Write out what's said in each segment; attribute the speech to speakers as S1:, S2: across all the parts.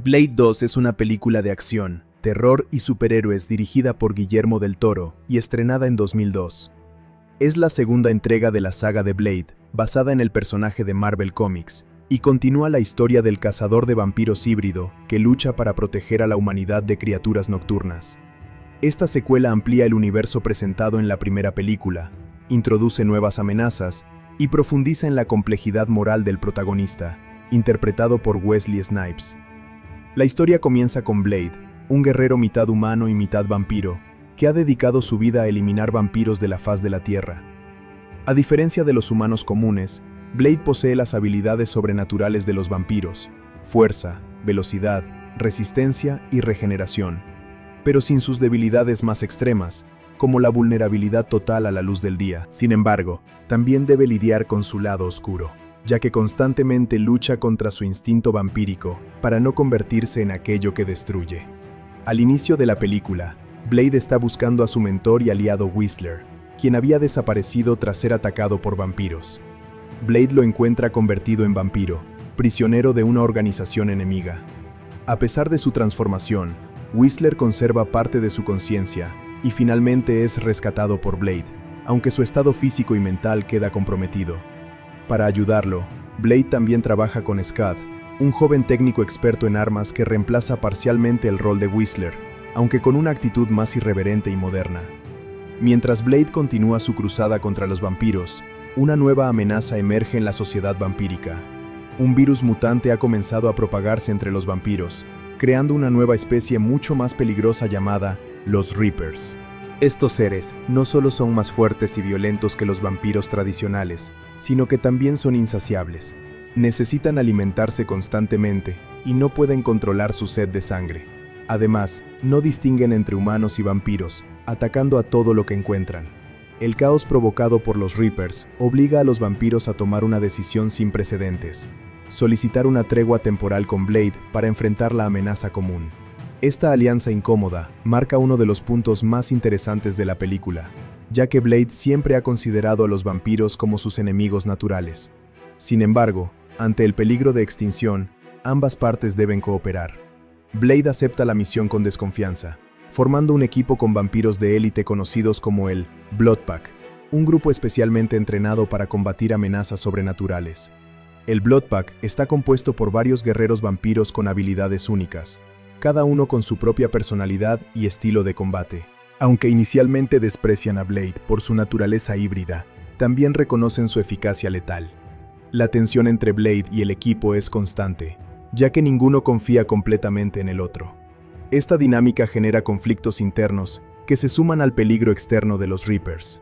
S1: Blade 2 es una película de acción, terror y superhéroes dirigida por Guillermo del Toro y estrenada en 2002. Es la segunda entrega de la saga de Blade, basada en el personaje de Marvel Comics, y continúa la historia del cazador de vampiros híbrido que lucha para proteger a la humanidad de criaturas nocturnas. Esta secuela amplía el universo presentado en la primera película, introduce nuevas amenazas y profundiza en la complejidad moral del protagonista, interpretado por Wesley Snipes. La historia comienza con Blade, un guerrero mitad humano y mitad vampiro, que ha dedicado su vida a eliminar vampiros de la faz de la Tierra. A diferencia de los humanos comunes, Blade posee las habilidades sobrenaturales de los vampiros: fuerza, velocidad, resistencia y regeneración, pero sin sus debilidades más extremas, como la vulnerabilidad total a la luz del día. Sin embargo, también debe lidiar con su lado oscuro, ya que constantemente lucha contra su instinto vampírico para no convertirse en aquello que destruye. Al inicio de la película, Blade está buscando a su mentor y aliado Whistler, quien había desaparecido tras ser atacado por vampiros. Blade lo encuentra convertido en vampiro, prisionero de una organización enemiga. A pesar de su transformación, Whistler conserva parte de su conciencia y finalmente es rescatado por Blade, aunque su estado físico y mental queda comprometido. Para ayudarlo, Blade también trabaja con Scud, un joven técnico experto en armas que reemplaza parcialmente el rol de Whistler, aunque con una actitud más irreverente y moderna. Mientras Blade continúa su cruzada contra los vampiros, una nueva amenaza emerge en la sociedad vampírica. Un virus mutante ha comenzado a propagarse entre los vampiros, creando una nueva especie mucho más peligrosa llamada los Reapers. Estos seres no solo son más fuertes y violentos que los vampiros tradicionales, sino que también son insaciables. Necesitan alimentarse constantemente y no pueden controlar su sed de sangre. Además, no distinguen entre humanos y vampiros, atacando a todo lo que encuentran. El caos provocado por los Reapers obliga a los vampiros a tomar una decisión sin precedentes: solicitar una tregua temporal con Blade para enfrentar la amenaza común. Esta alianza incómoda marca uno de los puntos más interesantes de la película, ya que Blade siempre ha considerado a los vampiros como sus enemigos naturales. Sin embargo, ante el peligro de extinción, ambas partes deben cooperar. Blade acepta la misión con desconfianza, formando un equipo con vampiros de élite conocidos como el Blood Pack, un grupo especialmente entrenado para combatir amenazas sobrenaturales. El Blood Pack está compuesto por varios guerreros vampiros con habilidades únicas, cada uno con su propia personalidad y estilo de combate. Aunque inicialmente desprecian a Blade por su naturaleza híbrida, también reconocen su eficacia letal. La tensión entre Blade y el equipo es constante, ya que ninguno confía completamente en el otro. Esta dinámica genera conflictos internos que se suman al peligro externo de los Reapers.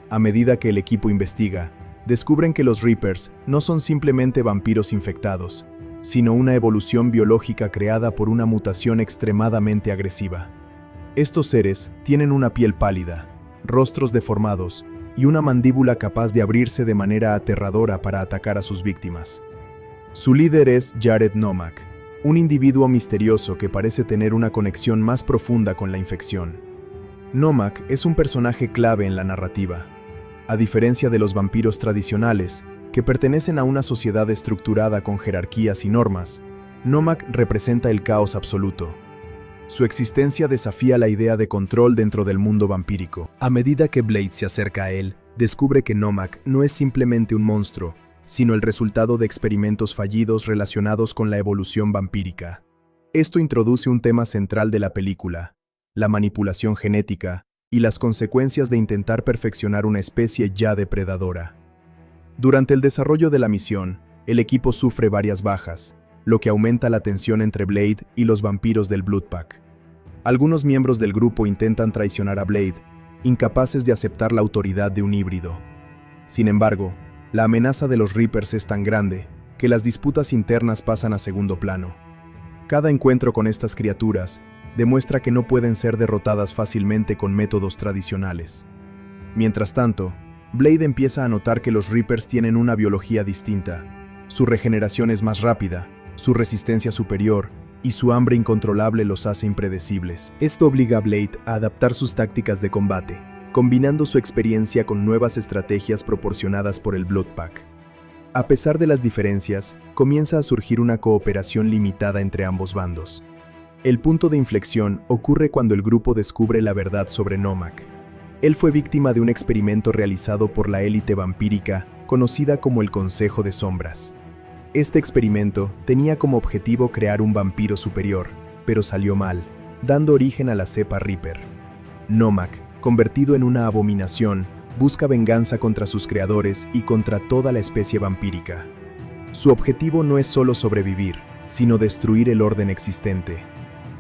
S1: A medida que el equipo investiga, descubren que los Reapers no son simplemente vampiros infectados, sino una evolución biológica creada por una mutación extremadamente agresiva. Estos seres tienen una piel pálida, rostros deformados y una mandíbula capaz de abrirse de manera aterradora para atacar a sus víctimas. Su líder es Jared Nomak, un individuo misterioso que parece tener una conexión más profunda con la infección. Nomak es un personaje clave en la narrativa. A diferencia de los vampiros tradicionales, que pertenecen a una sociedad estructurada con jerarquías y normas, Nomak representa el caos absoluto. Su existencia desafía la idea de control dentro del mundo vampírico. A medida que Blade se acerca a él, descubre que Nomak no es simplemente un monstruo, sino el resultado de experimentos fallidos relacionados con la evolución vampírica. Esto introduce un tema central de la película: la manipulación genética y las consecuencias de intentar perfeccionar una especie ya depredadora. Durante el desarrollo de la misión, el equipo sufre varias bajas, lo que aumenta la tensión entre Blade y los vampiros del Blood Pack. Algunos miembros del grupo intentan traicionar a Blade, incapaces de aceptar la autoridad de un híbrido. Sin embargo, la amenaza de los Reapers es tan grande que las disputas internas pasan a segundo plano. Cada encuentro con estas criaturas demuestra que no pueden ser derrotadas fácilmente con métodos tradicionales. Mientras tanto, Blade empieza a notar que los Reapers tienen una biología distinta. Su regeneración es más rápida, su resistencia superior y su hambre incontrolable los hace impredecibles. Esto obliga a Blade a adaptar sus tácticas de combate, combinando su experiencia con nuevas estrategias proporcionadas por el Blood Pack. A pesar de las diferencias, comienza a surgir una cooperación limitada entre ambos bandos. El punto de inflexión ocurre cuando el grupo descubre la verdad sobre Nomak. Él fue víctima de un experimento realizado por la élite vampírica conocida como el Consejo de Sombras. Este experimento tenía como objetivo crear un vampiro superior, pero salió mal, dando origen a la cepa Reaper. Nomak, convertido en una abominación, busca venganza contra sus creadores y contra toda la especie vampírica. Su objetivo no es solo sobrevivir, sino destruir el orden existente.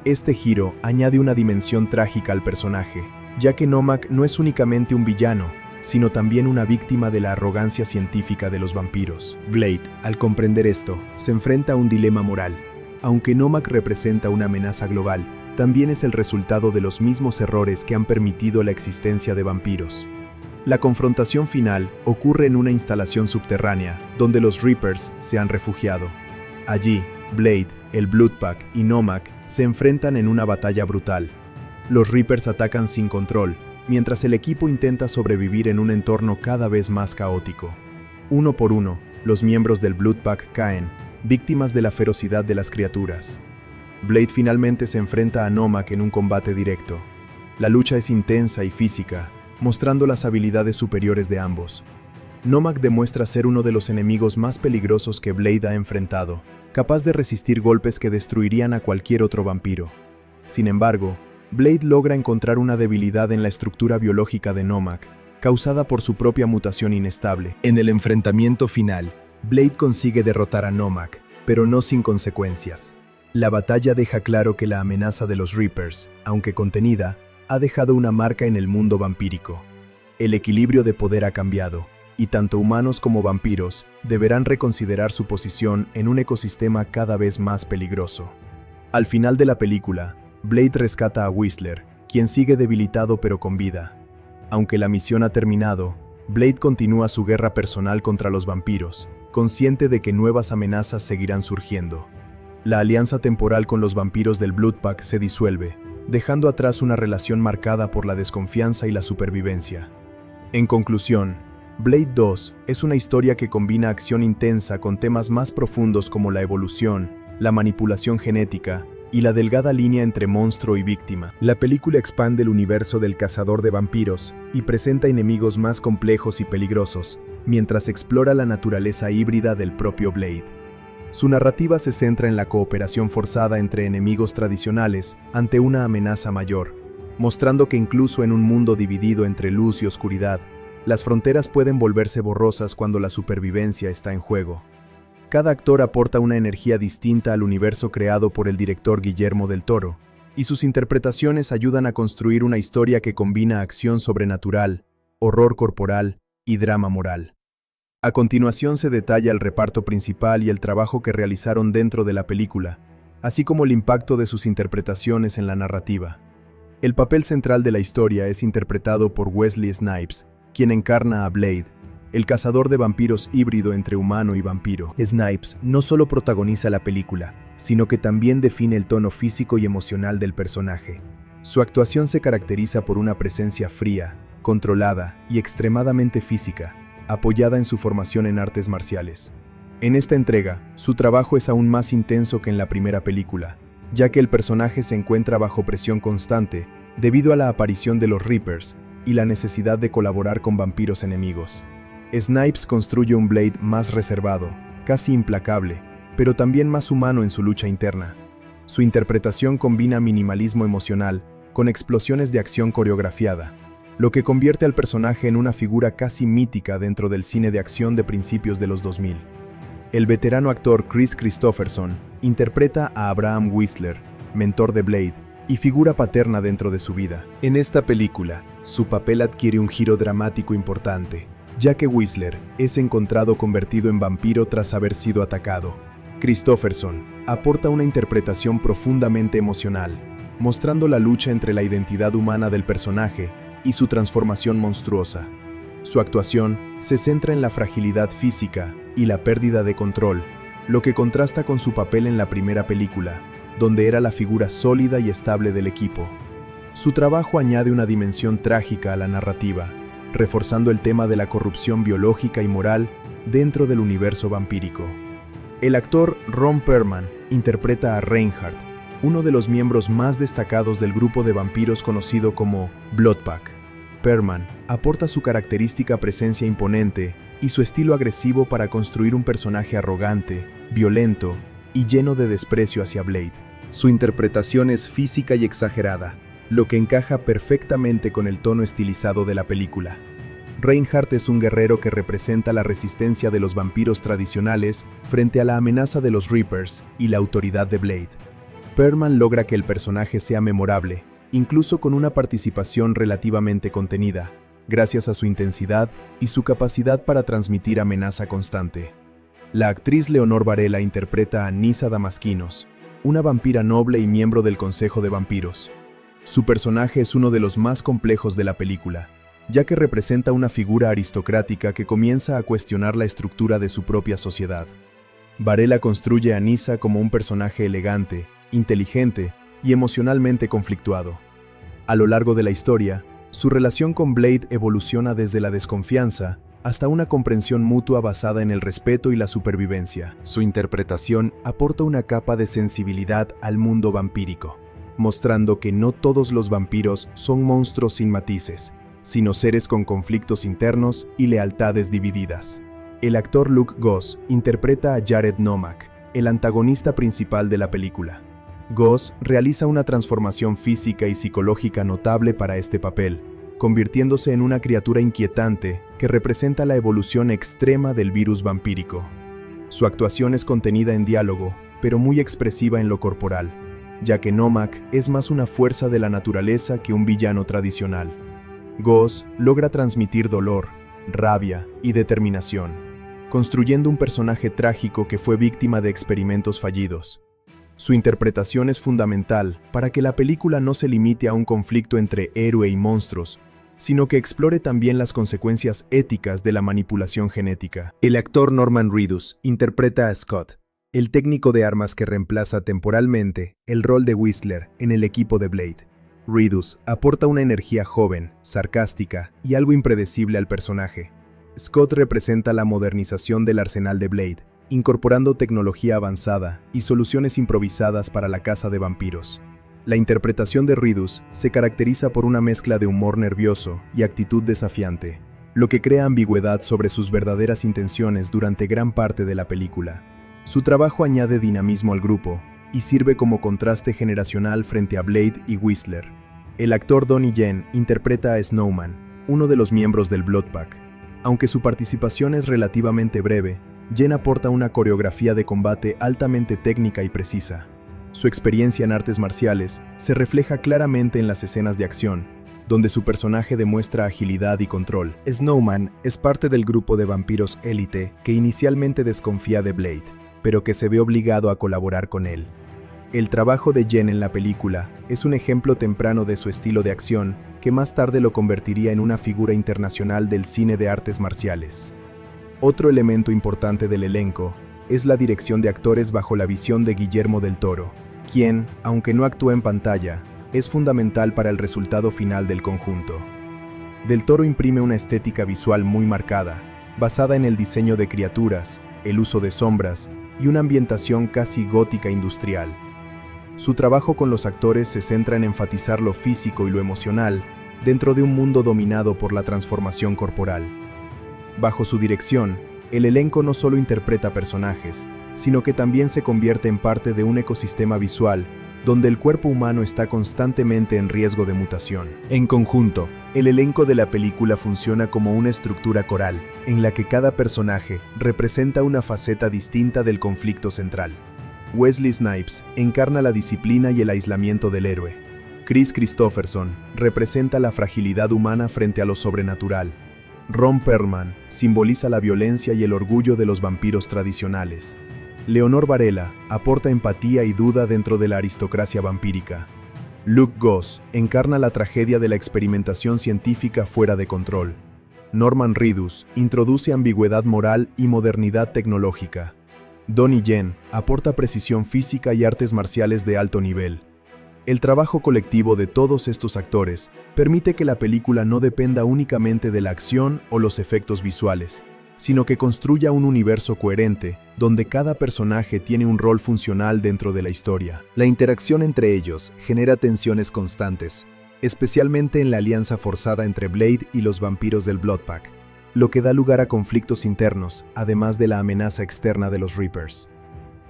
S1: Este giro añade una dimensión trágica al personaje, ya que Nomak no es únicamente un villano, sino también una víctima de la arrogancia científica de los vampiros. Blade, al comprender esto, se enfrenta a un dilema moral. Aunque Nomak representa una amenaza global, también es el resultado de los mismos errores que han permitido la existencia de vampiros. La confrontación final ocurre en una instalación subterránea, donde los Reapers se han refugiado. Allí, Blade, el Bloodpack y Nomak se enfrentan en una batalla brutal. Los Reapers atacan sin control, mientras el equipo intenta sobrevivir en un entorno cada vez más caótico. Uno por uno, los miembros del Bloodpack caen, víctimas de la ferocidad de las criaturas. Blade finalmente se enfrenta a Nomak en un combate directo. La lucha es intensa y física, mostrando las habilidades superiores de ambos. Nomak demuestra ser uno de los enemigos más peligrosos que Blade ha enfrentado, capaz de resistir golpes que destruirían a cualquier otro vampiro. Sin embargo, Blade logra encontrar una debilidad en la estructura biológica de Nomak, causada por su propia mutación inestable. En el enfrentamiento final, Blade consigue derrotar a Nomak, pero no sin consecuencias. La batalla deja claro que la amenaza de los Reapers, aunque contenida, ha dejado una marca en el mundo vampírico. El equilibrio de poder ha cambiado, y tanto humanos como vampiros deberán reconsiderar su posición en un ecosistema cada vez más peligroso. Al final de la película, Blade rescata a Whistler, quien sigue debilitado pero con vida. Aunque la misión ha terminado, Blade continúa su guerra personal contra los vampiros, consciente de que nuevas amenazas seguirán surgiendo. La alianza temporal con los vampiros del Bloodpack se disuelve, dejando atrás una relación marcada por la desconfianza y la supervivencia. En conclusión, Blade 2 es una historia que combina acción intensa con temas más profundos como la evolución, la manipulación genética y la delgada línea entre monstruo y víctima. La película expande el universo del cazador de vampiros y presenta enemigos más complejos y peligrosos, mientras explora la naturaleza híbrida del propio Blade. Su narrativa se centra en la cooperación forzada entre enemigos tradicionales ante una amenaza mayor, mostrando que incluso en un mundo dividido entre luz y oscuridad, las fronteras pueden volverse borrosas cuando la supervivencia está en juego. Cada actor aporta una energía distinta al universo creado por el director Guillermo del Toro, y sus interpretaciones ayudan a construir una historia que combina acción sobrenatural, horror corporal y drama moral. A continuación se detalla el reparto principal y el trabajo que realizaron dentro de la película, así como el impacto de sus interpretaciones en la narrativa. El papel central de la historia es interpretado por Wesley Snipes, quien encarna a Blade, el cazador de vampiros híbrido entre humano y vampiro. Snipes no solo protagoniza la película, sino que también define el tono físico y emocional del personaje. Su actuación se caracteriza por una presencia fría, controlada y extremadamente física, apoyada en su formación en artes marciales. En esta entrega, su trabajo es aún más intenso que en la primera película, ya que el personaje se encuentra bajo presión constante debido a la aparición de los Reapers y la necesidad de colaborar con vampiros enemigos. Snipes construye un Blade más reservado, casi implacable, pero también más humano en su lucha interna. Su interpretación combina minimalismo emocional con explosiones de acción coreografiada, lo que convierte al personaje en una figura casi mítica dentro del cine de acción de principios de los 2000. El veterano actor Kris Kristofferson interpreta a Abraham Whistler, mentor de Blade, y figura paterna dentro de su vida. En esta película, su papel adquiere un giro dramático importante, ya que Whistler es encontrado convertido en vampiro tras haber sido atacado. Kristofferson aporta una interpretación profundamente emocional, mostrando la lucha entre la identidad humana del personaje y su transformación monstruosa. Su actuación se centra en la fragilidad física y la pérdida de control, lo que contrasta con su papel en la primera película, donde era la figura sólida y estable del equipo. Su trabajo añade una dimensión trágica a la narrativa, reforzando el tema de la corrupción biológica y moral dentro del universo vampírico. El actor Ron Perlman interpreta a Reinhardt, uno de los miembros más destacados del grupo de vampiros conocido como Bloodpack. Perlman aporta su característica presencia imponente y su estilo agresivo para construir un personaje arrogante, violento y lleno de desprecio hacia Blade. Su interpretación es física y exagerada, lo que encaja perfectamente con el tono estilizado de la película. Reinhardt es un guerrero que representa la resistencia de los vampiros tradicionales frente a la amenaza de los Reapers y la autoridad de Blade. Perlman logra que el personaje sea memorable, incluso con una participación relativamente contenida, gracias a su intensidad y su capacidad para transmitir amenaza constante. La actriz Leonor Varela interpreta a Nyssa Damaskinos, una vampira noble y miembro del Consejo de Vampiros. Su personaje es uno de los más complejos de la película, ya que representa una figura aristocrática que comienza a cuestionar la estructura de su propia sociedad. Varela construye a Nyssa como un personaje elegante, inteligente y emocionalmente conflictuado. A lo largo de la historia, su relación con Blade evoluciona desde la desconfianza hasta una comprensión mutua basada en el respeto y la supervivencia. Su interpretación aporta una capa de sensibilidad al mundo vampírico, mostrando que no todos los vampiros son monstruos sin matices, sino seres con conflictos internos y lealtades divididas. El actor Luke Goss interpreta a Jared Nomak, el antagonista principal de la película. Goss realiza una transformación física y psicológica notable para este papel, convirtiéndose en una criatura inquietante que representa la evolución extrema del virus vampírico. Su actuación es contenida en diálogo, pero muy expresiva en lo corporal, ya que Nomak es más una fuerza de la naturaleza que un villano tradicional. Goss logra transmitir dolor, rabia y determinación, construyendo un personaje trágico que fue víctima de experimentos fallidos. Su interpretación es fundamental para que la película no se limite a un conflicto entre héroe y monstruos, sino que explore también las consecuencias éticas de la manipulación genética. El actor Norman Reedus interpreta a Scott, el técnico de armas que reemplaza temporalmente el rol de Whistler en el equipo de Blade. Reedus aporta una energía joven, sarcástica y algo impredecible al personaje. Scott representa la modernización del arsenal de Blade, incorporando tecnología avanzada y soluciones improvisadas para la caza de vampiros. La interpretación de Reedus se caracteriza por una mezcla de humor nervioso y actitud desafiante, lo que crea ambigüedad sobre sus verdaderas intenciones durante gran parte de la película. Su trabajo añade dinamismo al grupo y sirve como contraste generacional frente a Blade y Whistler. El actor Donnie Yen interpreta a Snowman, uno de los miembros del Bloodpack. Aunque su participación es relativamente breve, Yen aporta una coreografía de combate altamente técnica y precisa. Su experiencia en artes marciales se refleja claramente en las escenas de acción, donde su personaje demuestra agilidad y control. Snowman es parte del grupo de vampiros élite que inicialmente desconfía de Blade, pero que se ve obligado a colaborar con él. El trabajo de Yen en la película es un ejemplo temprano de su estilo de acción que más tarde lo convertiría en una figura internacional del cine de artes marciales. Otro elemento importante del elenco es la dirección de actores bajo la visión de Guillermo del Toro, quien, aunque no actúa en pantalla, es fundamental para el resultado final del conjunto. Del Toro imprime una estética visual muy marcada, basada en el diseño de criaturas, el uso de sombras y una ambientación casi gótica industrial. Su trabajo con los actores se centra en enfatizar lo físico y lo emocional dentro de un mundo dominado por la transformación corporal. Bajo su dirección, el elenco no solo interpreta personajes, sino que también se convierte en parte de un ecosistema visual donde el cuerpo humano está constantemente en riesgo de mutación. En conjunto, el elenco de la película funciona como una estructura coral, en la que cada personaje representa una faceta distinta del conflicto central. Wesley Snipes encarna la disciplina y el aislamiento del héroe. Kris Kristofferson representa la fragilidad humana frente a lo sobrenatural. Ron Perlman simboliza la violencia y el orgullo de los vampiros tradicionales. Leonor Varela aporta empatía y duda dentro de la aristocracia vampírica. Luke Goss encarna la tragedia de la experimentación científica fuera de control. Norman Reedus introduce ambigüedad moral y modernidad tecnológica. Donnie Yen aporta precisión física y artes marciales de alto nivel. El trabajo colectivo de todos estos actores permite que la película no dependa únicamente de la acción o los efectos visuales, sino que construya un universo coherente, donde cada personaje tiene un rol funcional dentro de la historia.
S2: La interacción entre ellos genera tensiones constantes, especialmente en la alianza forzada entre Blade y los vampiros del Blood Pack, lo que da lugar a conflictos internos, además de la amenaza externa de los Reapers.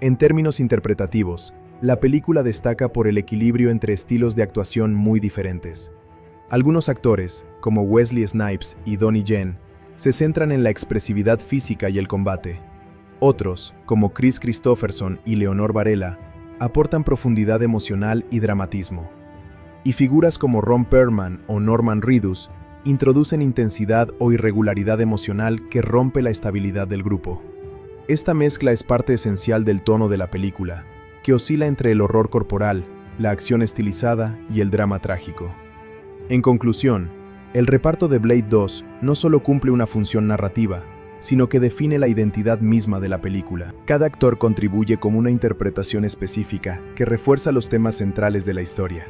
S2: En términos interpretativos, la película destaca por el equilibrio entre estilos de actuación muy diferentes. Algunos actores, como Wesley Snipes y Donnie Yen, se centran en la expresividad física y el combate. Otros, como Kris Kristofferson y Leonor Varela, aportan profundidad emocional y dramatismo. Y figuras como Ron Perlman o Norman Reedus introducen intensidad o irregularidad emocional que rompe la estabilidad del grupo. Esta mezcla es parte esencial del tono de la película, que oscila entre el horror corporal, la acción estilizada y el drama trágico. En conclusión, el reparto de Blade 2 no solo cumple una función narrativa, sino que define la identidad misma de la película. Cada actor contribuye con una interpretación específica que refuerza los temas centrales de la historia: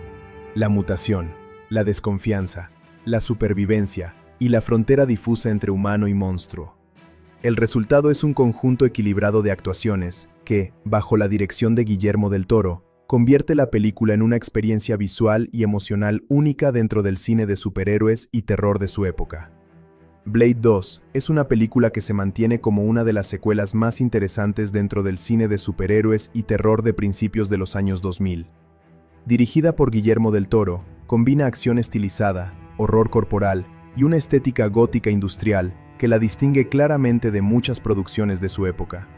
S2: la mutación, la desconfianza, la supervivencia y la frontera difusa entre humano y monstruo. El resultado es un conjunto equilibrado de actuaciones que, bajo la dirección de Guillermo del Toro, convierte la película en una experiencia visual y emocional única dentro del cine de superhéroes y terror de su época. Blade 2 es una película que se mantiene como una de las secuelas más interesantes dentro del cine de superhéroes y terror de principios de los años 2000. Dirigida por Guillermo del Toro, combina acción estilizada, horror corporal y una estética gótica industrial que la distingue claramente de muchas producciones de su época.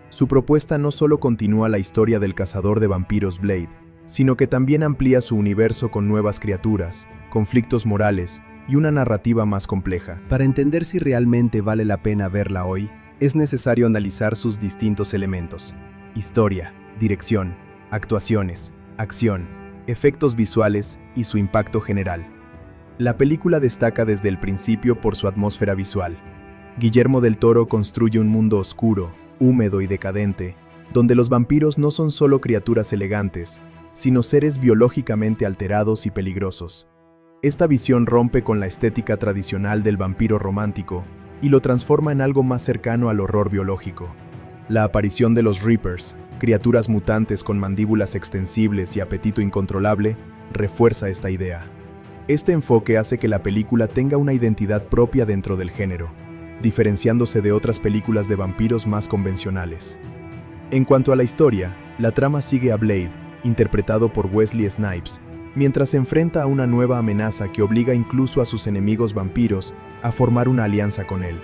S2: Su propuesta no solo continúa la historia del cazador de vampiros Blade, sino que también amplía su universo con nuevas criaturas, conflictos morales y una narrativa más compleja. Para entender si realmente vale la pena verla hoy, es necesario analizar sus distintos elementos: historia, dirección, actuaciones, acción, efectos visuales y su impacto general. La película destaca desde el principio por su atmósfera visual. Guillermo del Toro construye un mundo oscuro, húmedo y decadente, donde los vampiros no son solo criaturas elegantes, sino seres biológicamente alterados y peligrosos. Esta visión rompe con la estética tradicional del vampiro romántico y lo transforma en algo más cercano al horror biológico. La aparición de los Reapers, criaturas mutantes con mandíbulas extensibles y apetito incontrolable, refuerza esta idea. Este enfoque hace que la película tenga una identidad propia dentro del género, diferenciándose de otras películas de vampiros más convencionales. En cuanto a la historia, la trama sigue a Blade, interpretado por Wesley Snipes, mientras se enfrenta a una nueva amenaza que obliga incluso a sus enemigos vampiros a formar una alianza con él.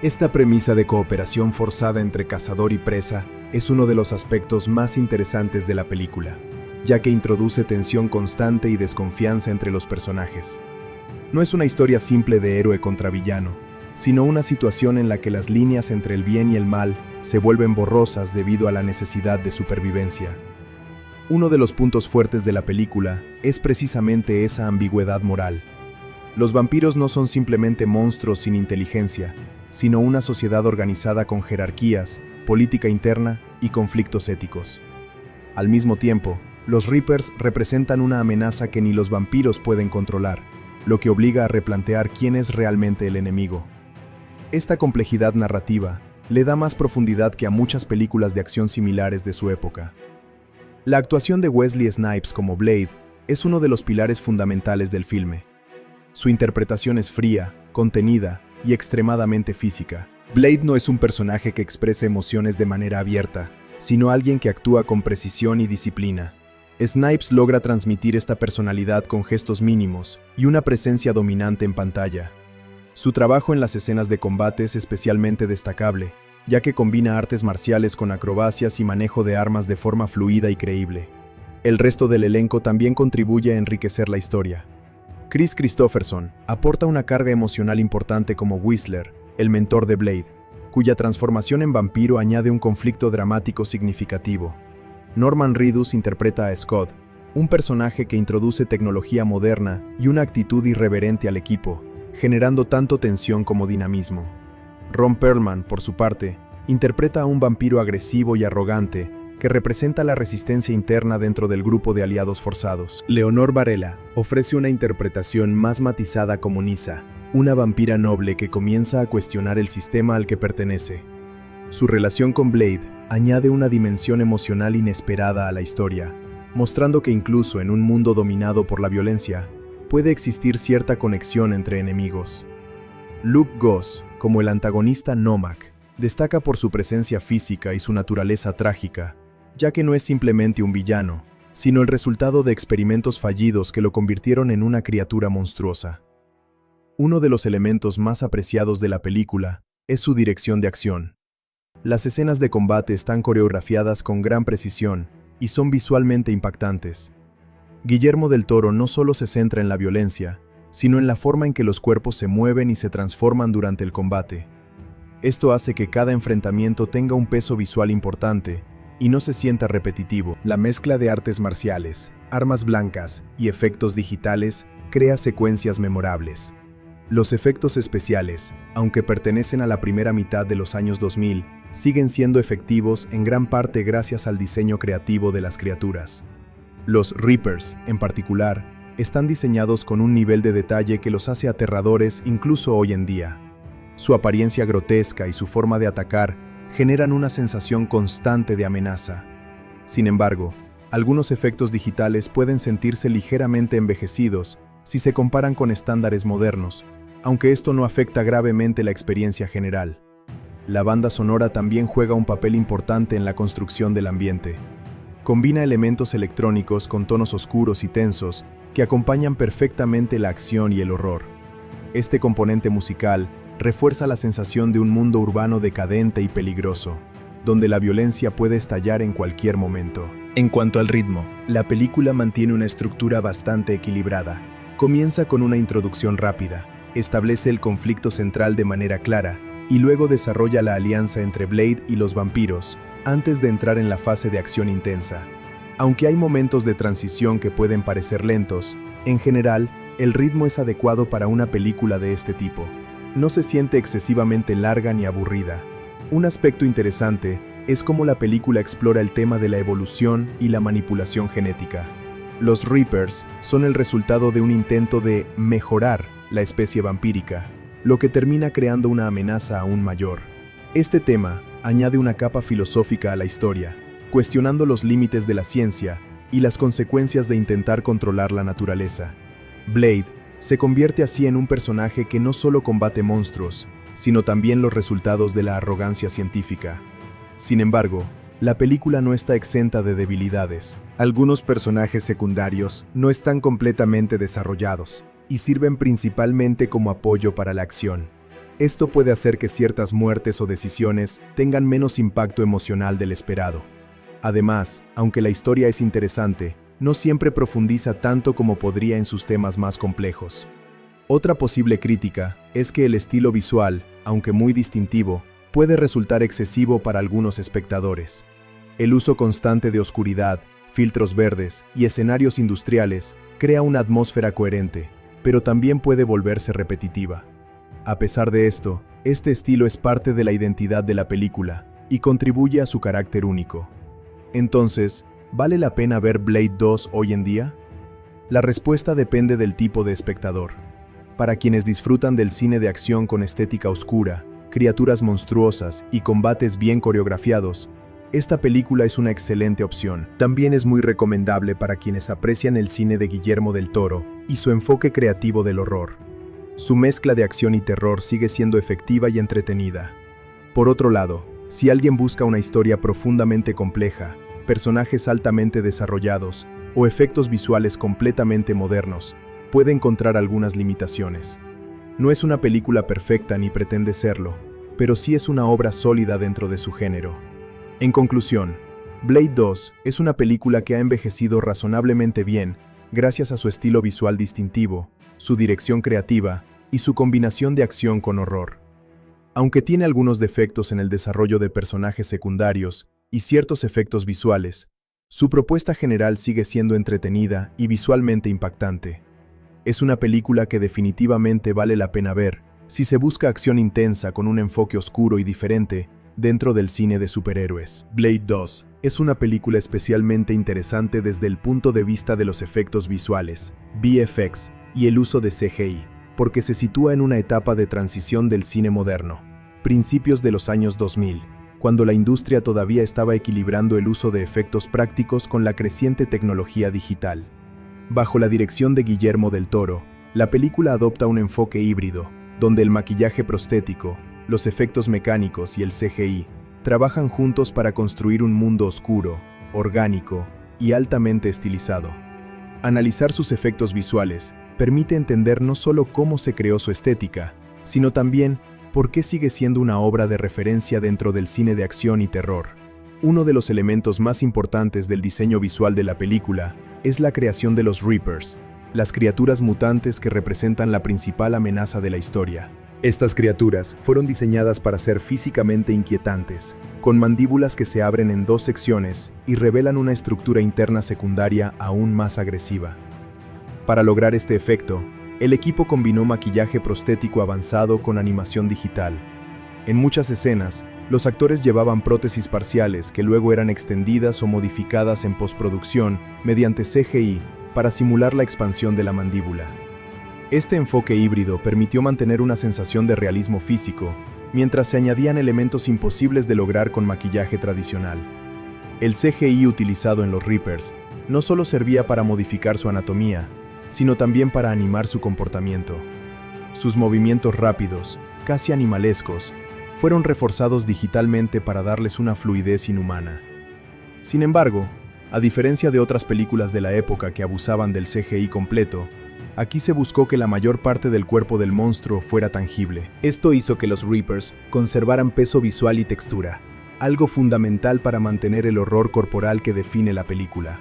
S2: Esta premisa de cooperación forzada entre cazador y presa es uno de los aspectos más interesantes de la película, ya que introduce tensión constante y desconfianza entre los personajes. No es una historia simple de héroe contra villano, sino una situación en la que las líneas entre el bien y el mal se vuelven borrosas debido a la necesidad de supervivencia. Uno de los puntos fuertes de la película es precisamente esa ambigüedad moral. Los vampiros no son simplemente monstruos sin inteligencia, sino una sociedad organizada con jerarquías, política interna y conflictos éticos. Al mismo tiempo, los Reapers representan una amenaza que ni los vampiros pueden controlar, lo que obliga a replantear quién es realmente el enemigo. Esta complejidad narrativa le da más profundidad que a muchas películas de acción similares de su época. La actuación de Wesley Snipes como Blade es uno de los pilares fundamentales del filme. Su interpretación es fría, contenida y extremadamente física. Blade no es un personaje que expresa emociones de manera abierta, sino alguien que actúa con precisión y disciplina. Snipes logra transmitir esta personalidad con gestos mínimos y una presencia dominante en pantalla. Su trabajo en las escenas de combate es especialmente destacable, ya que combina artes marciales con acrobacias y manejo de armas de forma fluida y creíble. El resto del elenco también contribuye a enriquecer la historia. Kris Kristofferson aporta una carga emocional importante como Whistler, el mentor de Blade, cuya transformación en vampiro añade un conflicto dramático significativo. Norman Reedus interpreta a Scott, un personaje que introduce tecnología moderna y una actitud irreverente al equipo, generando tanto tensión como dinamismo. Ron Perlman, por su parte, interpreta a un vampiro agresivo y arrogante que representa la resistencia interna dentro del grupo de aliados forzados. Leonor Varela ofrece una interpretación más matizada como Nyssa,
S1: una vampira noble que comienza a cuestionar el sistema al que pertenece. Su relación con Blade añade una dimensión emocional inesperada a la historia, mostrando que incluso en un mundo dominado por la violencia, puede existir cierta conexión entre enemigos. Luke Goss, como el antagonista Nomak, destaca por su presencia física y su naturaleza trágica, ya que no es simplemente un villano, sino el resultado de experimentos fallidos que lo convirtieron en una criatura monstruosa. Uno de los elementos más apreciados de la película es su dirección de acción. Las escenas de combate están coreografiadas con gran precisión y son visualmente impactantes. Guillermo del Toro no solo se centra en la violencia, sino en la forma en que los cuerpos se mueven y se transforman durante el combate. Esto hace que cada enfrentamiento tenga un peso visual importante y no se sienta repetitivo.
S2: La mezcla de artes marciales, armas blancas y efectos digitales crea secuencias memorables. Los efectos especiales, aunque pertenecen a la primera mitad de los años 2000, siguen siendo efectivos en gran parte gracias al diseño creativo de las criaturas. Los Reapers, en particular, están diseñados con un nivel de detalle que los hace aterradores incluso hoy en día. Su apariencia grotesca y su forma de atacar generan una sensación constante de amenaza. Sin embargo, algunos efectos digitales pueden sentirse ligeramente envejecidos si se comparan con estándares modernos, aunque esto no afecta gravemente la experiencia general. La banda sonora también juega un papel importante en la construcción del ambiente. Combina elementos electrónicos con tonos oscuros y tensos que acompañan perfectamente la acción y el horror. Este componente musical refuerza la sensación de un mundo urbano decadente y peligroso, donde la violencia puede estallar en cualquier momento. En cuanto al ritmo, la película mantiene una estructura bastante equilibrada. Comienza con una introducción rápida, establece el conflicto central de manera clara y luego desarrolla la alianza entre Blade y los vampiros antes de entrar en la fase de acción intensa. Aunque hay momentos de transición que pueden parecer lentos, en general, el ritmo es adecuado para una película de este tipo. No se siente excesivamente larga ni aburrida. Un aspecto interesante es cómo la película explora el tema de la evolución y la manipulación genética. Los Reapers son el resultado de un intento de mejorar la especie vampírica, lo que termina creando una amenaza aún mayor. Este tema añade una capa filosófica a la historia, cuestionando los límites de la ciencia y las consecuencias de intentar controlar la naturaleza. Blade se convierte así en un personaje que no solo combate monstruos, sino también los resultados de la arrogancia científica. Sin embargo, la película no está exenta de debilidades. Algunos personajes secundarios no están completamente desarrollados y sirven principalmente como apoyo para la acción. Esto puede hacer que ciertas muertes o decisiones tengan menos impacto emocional del esperado. Además, aunque la historia es interesante, no siempre profundiza tanto como podría en sus temas más complejos. Otra posible crítica es que el estilo visual, aunque muy distintivo, puede resultar excesivo para algunos espectadores. El uso constante de oscuridad, filtros verdes y escenarios industriales crea una atmósfera coherente, pero también puede volverse repetitiva. A pesar de esto, este estilo es parte de la identidad de la película y contribuye a su carácter único. Entonces, ¿vale la pena ver Blade 2 hoy en día? La respuesta depende del tipo de espectador. Para quienes disfrutan del cine de acción con estética oscura, criaturas monstruosas y combates bien coreografiados, esta película es una excelente opción. También es muy recomendable para quienes aprecian el cine de Guillermo del Toro y su enfoque creativo del horror. Su mezcla de acción y terror sigue siendo efectiva y entretenida. Por otro lado, si alguien busca una historia profundamente compleja, personajes altamente desarrollados o efectos visuales completamente modernos, puede encontrar algunas limitaciones. No es una película perfecta ni pretende serlo, pero sí es una obra sólida dentro de su género. En conclusión, Blade 2 es una película que ha envejecido razonablemente bien gracias a su estilo visual distintivo, su dirección creativa y su combinación de acción con horror. Aunque tiene algunos defectos en el desarrollo de personajes secundarios y ciertos efectos visuales, su propuesta general sigue siendo entretenida y visualmente impactante. Es una película que definitivamente vale la pena ver si se busca acción intensa con un enfoque oscuro y diferente dentro del cine de superhéroes. Blade 2 es una película especialmente interesante desde el punto de vista de los efectos visuales, VFX y el uso de CGI.
S1: porque se sitúa en una etapa de transición del cine moderno, principios de los años 2000, cuando la industria todavía estaba equilibrando el uso de efectos prácticos con la creciente tecnología digital. Bajo la dirección de Guillermo del Toro, la película adopta un enfoque híbrido, donde el maquillaje prostético, los efectos mecánicos y el CGI trabajan juntos para construir un mundo oscuro, orgánico y altamente estilizado. Analizar sus efectos visuales permite entender no solo cómo se creó su estética, sino también por qué sigue siendo una obra de referencia dentro del cine de acción y terror. Uno de los elementos más importantes del diseño visual de la película es la creación de los Reapers, las criaturas mutantes que representan la principal amenaza de la historia. Estas criaturas fueron diseñadas para ser físicamente inquietantes, con mandíbulas que se abren en dos secciones y revelan una estructura interna secundaria aún más agresiva. Para lograr este efecto, el equipo combinó maquillaje prostético avanzado con animación digital. En muchas escenas, los actores llevaban prótesis parciales que luego eran extendidas o modificadas en postproducción mediante CGI para simular la expansión de la mandíbula. Este enfoque híbrido permitió mantener una sensación de realismo físico, mientras se añadían elementos imposibles de lograr con maquillaje tradicional. El CGI utilizado en los Reapers no solo servía para modificar su anatomía, sino también para animar su comportamiento. Sus movimientos rápidos, casi animalescos, fueron reforzados digitalmente para darles una fluidez inhumana. Sin embargo, a diferencia de otras películas de la época que abusaban del CGI completo, aquí se buscó que la mayor parte del cuerpo del monstruo fuera tangible. Esto hizo que los Reapers conservaran peso visual y textura, algo fundamental para mantener el horror corporal que define la película.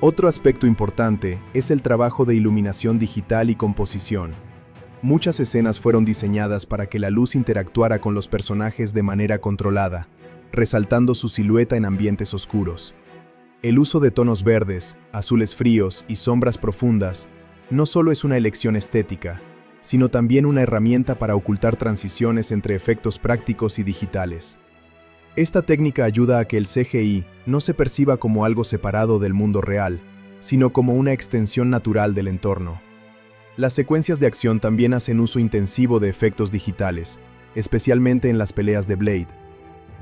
S1: Otro aspecto importante es el trabajo de iluminación digital y composición. Muchas escenas fueron diseñadas para que la luz interactuara con los personajes de manera controlada, resaltando su silueta en ambientes oscuros. El uso de tonos verdes, azules fríos y sombras profundas no solo es una elección estética, sino también una herramienta para ocultar transiciones entre efectos prácticos y digitales. Esta técnica ayuda a que el CGI no se perciba como algo separado del mundo real, sino como una extensión natural del entorno. Las secuencias de acción también hacen uso intensivo de efectos digitales, especialmente en las peleas de Blade.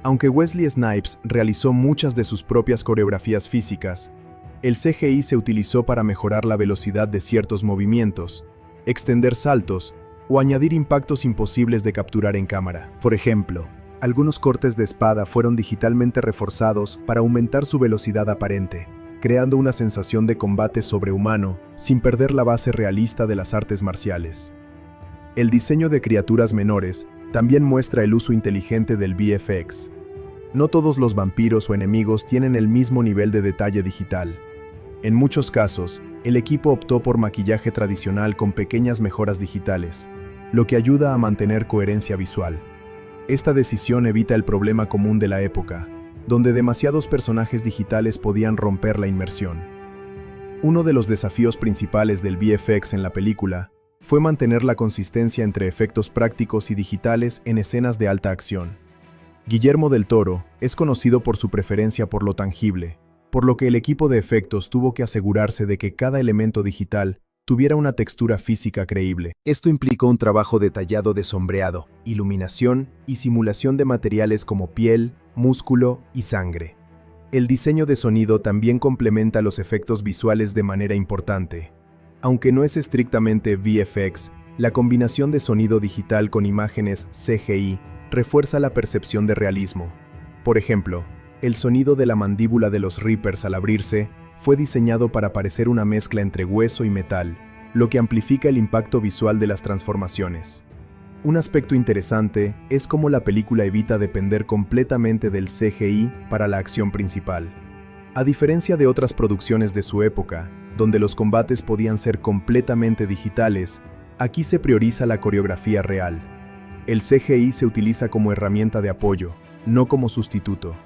S1: Aunque Wesley Snipes realizó muchas de sus propias coreografías físicas, el CGI se utilizó para mejorar la velocidad de ciertos movimientos, extender saltos o añadir impactos imposibles de capturar en cámara. Por ejemplo, algunos cortes de espada fueron digitalmente reforzados para aumentar su velocidad aparente, creando una sensación de combate sobrehumano sin perder la base realista de las artes marciales. El diseño de criaturas menores también muestra el uso inteligente del VFX. No todos los vampiros o enemigos tienen el mismo nivel de detalle digital. En muchos casos, el equipo optó por maquillaje tradicional con pequeñas mejoras digitales, lo que ayuda a mantener coherencia visual. Esta decisión evita el problema común de la época, donde demasiados personajes digitales podían romper la inmersión. Uno de los desafíos principales del VFX en la película fue mantener la consistencia entre efectos prácticos y digitales en escenas de alta acción. Guillermo del Toro es conocido por su preferencia por lo tangible, por lo que el equipo de efectos tuvo que asegurarse de que cada elemento digital tuviera una textura física creíble. Esto implicó un trabajo detallado de sombreado, iluminación y simulación de materiales como piel, músculo y sangre. El diseño de sonido también complementa los efectos visuales de manera importante. Aunque no es estrictamente VFX, la combinación de sonido digital con imágenes CGI refuerza la percepción de realismo. Por ejemplo, el sonido de la mandíbula de los Reapers al abrirse fue diseñado para parecer una mezcla entre hueso y metal, lo que amplifica el impacto visual de las transformaciones. Un aspecto interesante es cómo la película evita depender completamente del CGI para la acción principal. A diferencia de otras producciones de su época, donde los combates podían ser completamente digitales, aquí se prioriza la coreografía real. El CGI se utiliza como herramienta de apoyo, no como sustituto.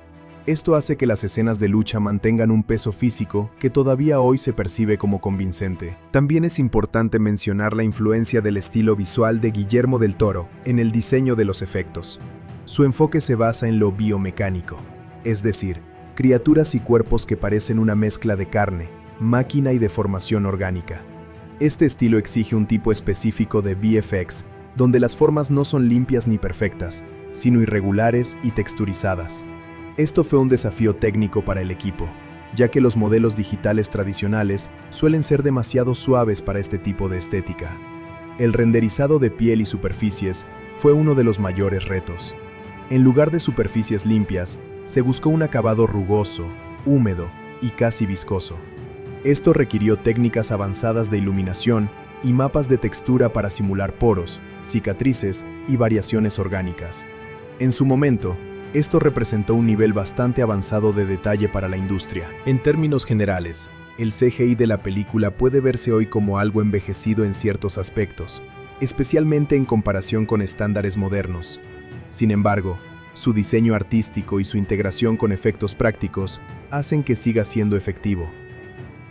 S1: Esto hace que las escenas de lucha mantengan un peso físico que todavía hoy se percibe como convincente. También es importante mencionar la influencia del estilo visual de Guillermo del Toro en el diseño de los efectos. Su enfoque se basa en lo biomecánico, es decir, criaturas y cuerpos que parecen una mezcla de carne, máquina y deformación orgánica. Este estilo exige un tipo específico de VFX, donde las formas no son limpias ni perfectas, sino irregulares y texturizadas. Esto fue un desafío técnico para el equipo, ya que los modelos digitales tradicionales suelen ser demasiado suaves para este tipo de estética. El renderizado de piel y superficies fue uno de los mayores retos. En lugar de superficies limpias, se buscó un acabado rugoso, húmedo y casi viscoso. Esto requirió técnicas avanzadas de iluminación y mapas de textura para simular poros, cicatrices y variaciones orgánicas. En su momento, esto representó un nivel bastante avanzado de detalle para la industria. En términos generales, el CGI de la película puede verse hoy como algo envejecido en ciertos aspectos, especialmente en comparación con estándares modernos. Sin embargo, su diseño artístico y su integración con efectos prácticos hacen que siga siendo efectivo.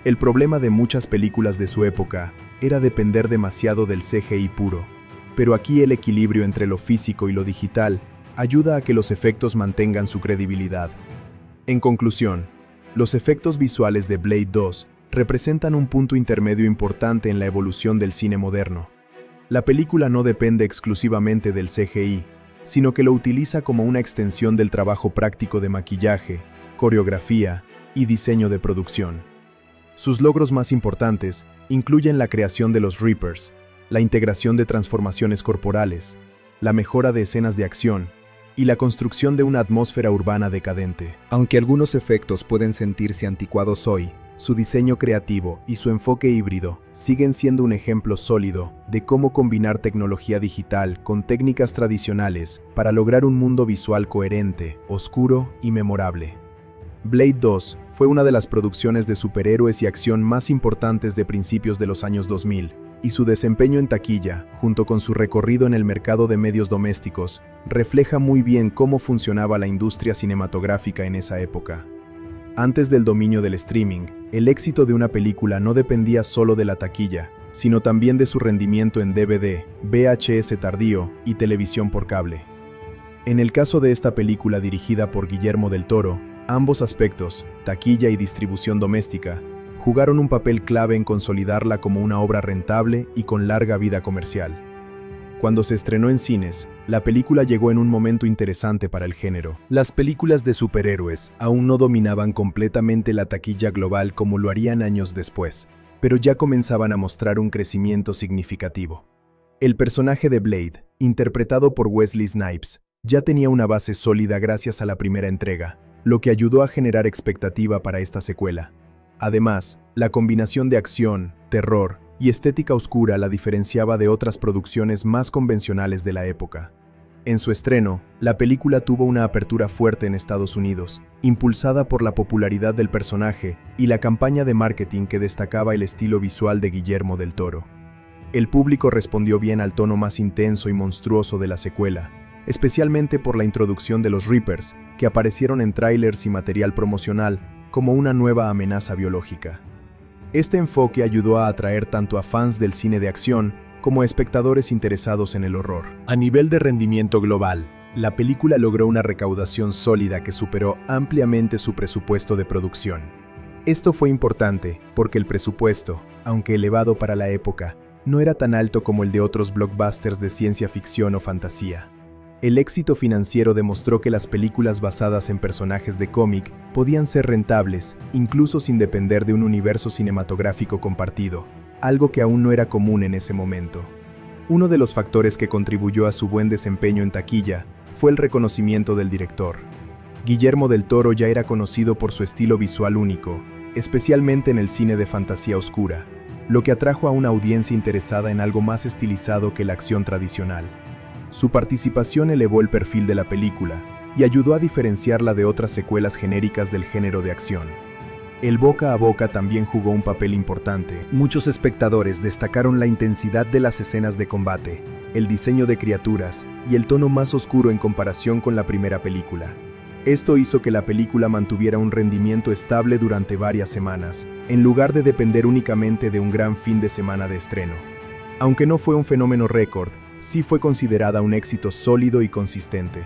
S1: El problema de muchas películas de su época era depender demasiado del CGI puro, pero aquí el equilibrio entre lo físico y lo digital ayuda a que los efectos mantengan su credibilidad. En conclusión, los efectos visuales de Blade 2 representan un punto intermedio importante en la evolución del cine moderno. La película no depende exclusivamente del CGI, sino que lo utiliza como una extensión del trabajo práctico de maquillaje, coreografía y diseño de producción. Sus logros más importantes incluyen la creación de los Reapers, la integración de transformaciones corporales, la mejora de escenas de acción y la construcción de una atmósfera urbana decadente. Aunque algunos efectos pueden sentirse anticuados hoy, su diseño creativo y su enfoque híbrido siguen siendo un ejemplo sólido de cómo combinar tecnología digital con técnicas tradicionales para lograr un mundo visual coherente, oscuro y memorable. Blade 2 fue una de las producciones de superhéroes y acción más importantes de principios de los años 2000, y su desempeño en taquilla, junto con su recorrido en el mercado de medios domésticos, refleja muy bien cómo funcionaba la industria cinematográfica en esa época. Antes del dominio del streaming, el éxito de una película no dependía solo de la taquilla, sino también de su rendimiento en DVD, VHS tardío y televisión por cable. En el caso de esta película dirigida por Guillermo del Toro, ambos aspectos, taquilla y distribución doméstica, jugaron un papel clave en consolidarla como una obra rentable y con larga vida comercial. Cuando se estrenó en cines, la película llegó en un momento interesante para el género. Las películas de superhéroes aún no dominaban completamente la taquilla global como lo harían años después, pero ya comenzaban a mostrar un crecimiento significativo. El personaje de Blade, interpretado por Wesley Snipes, ya tenía una base sólida gracias a la primera entrega, lo que ayudó a generar expectativa para esta secuela. Además, la combinación de acción, terror y estética oscura la diferenciaba de otras producciones más convencionales de la época. En su estreno, la película tuvo una apertura fuerte en Estados Unidos, impulsada por la popularidad del personaje y la campaña de marketing que destacaba el estilo visual de Guillermo del Toro. El público respondió bien al tono más intenso y monstruoso de la secuela, especialmente por la introducción de los Reapers, que aparecieron en tráilers y material promocional como una nueva amenaza biológica. Este enfoque ayudó a atraer tanto a fans del cine de acción como a espectadores interesados en el horror. A nivel de rendimiento global, la película logró una recaudación sólida que superó ampliamente su presupuesto de producción. Esto fue importante porque el presupuesto, aunque elevado para la época, no era tan alto como el de otros blockbusters de ciencia ficción o fantasía. El éxito financiero demostró que las películas basadas en personajes de cómic podían ser rentables, incluso sin depender de un universo cinematográfico compartido, algo que aún no era común en ese momento. Uno de los factores que contribuyó a su buen desempeño en taquilla fue el reconocimiento del director. Guillermo del Toro ya era conocido por su estilo visual único, especialmente en el cine de fantasía oscura, lo que atrajo a una audiencia interesada en algo más estilizado que la acción tradicional. Su participación elevó el perfil de la película y ayudó a diferenciarla de otras secuelas genéricas del género de acción. El boca a boca también jugó un papel importante. Muchos espectadores destacaron la intensidad de las escenas de combate, el diseño de criaturas y el tono más oscuro en comparación con la primera película. Esto hizo que la película mantuviera un rendimiento estable durante varias semanas, en lugar de depender únicamente de un gran fin de semana de estreno. Aunque no fue un fenómeno récord, sí fue considerada un éxito sólido y consistente.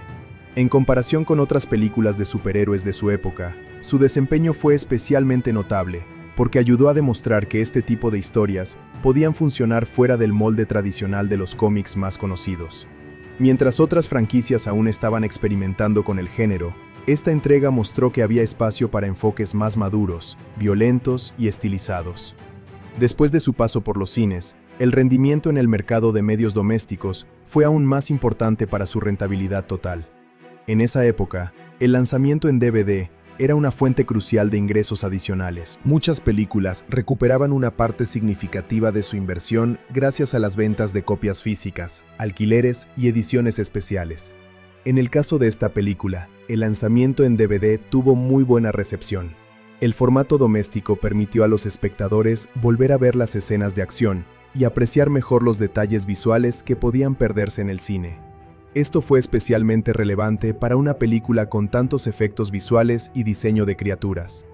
S1: En comparación con otras películas de superhéroes de su época, su desempeño fue especialmente notable, porque ayudó a demostrar que este tipo de historias podían funcionar fuera del molde tradicional de los cómics más conocidos. Mientras otras franquicias aún estaban experimentando con el género, esta entrega mostró que había espacio para enfoques más maduros, violentos y estilizados. Después de su paso por los cines, el rendimiento en el mercado de medios domésticos fue aún más importante para su rentabilidad total. En esa época, el lanzamiento en DVD era una fuente crucial de ingresos adicionales.
S2: Muchas películas recuperaban una parte significativa de su inversión gracias a las ventas de copias físicas, alquileres y ediciones especiales. En el caso de esta película, el lanzamiento en DVD tuvo muy buena recepción. El formato doméstico permitió a los espectadores volver a ver las escenas de acción y apreciar mejor los detalles visuales que podían perderse en el cine. Esto fue especialmente relevante para una película con tantos efectos visuales y diseño de criaturas.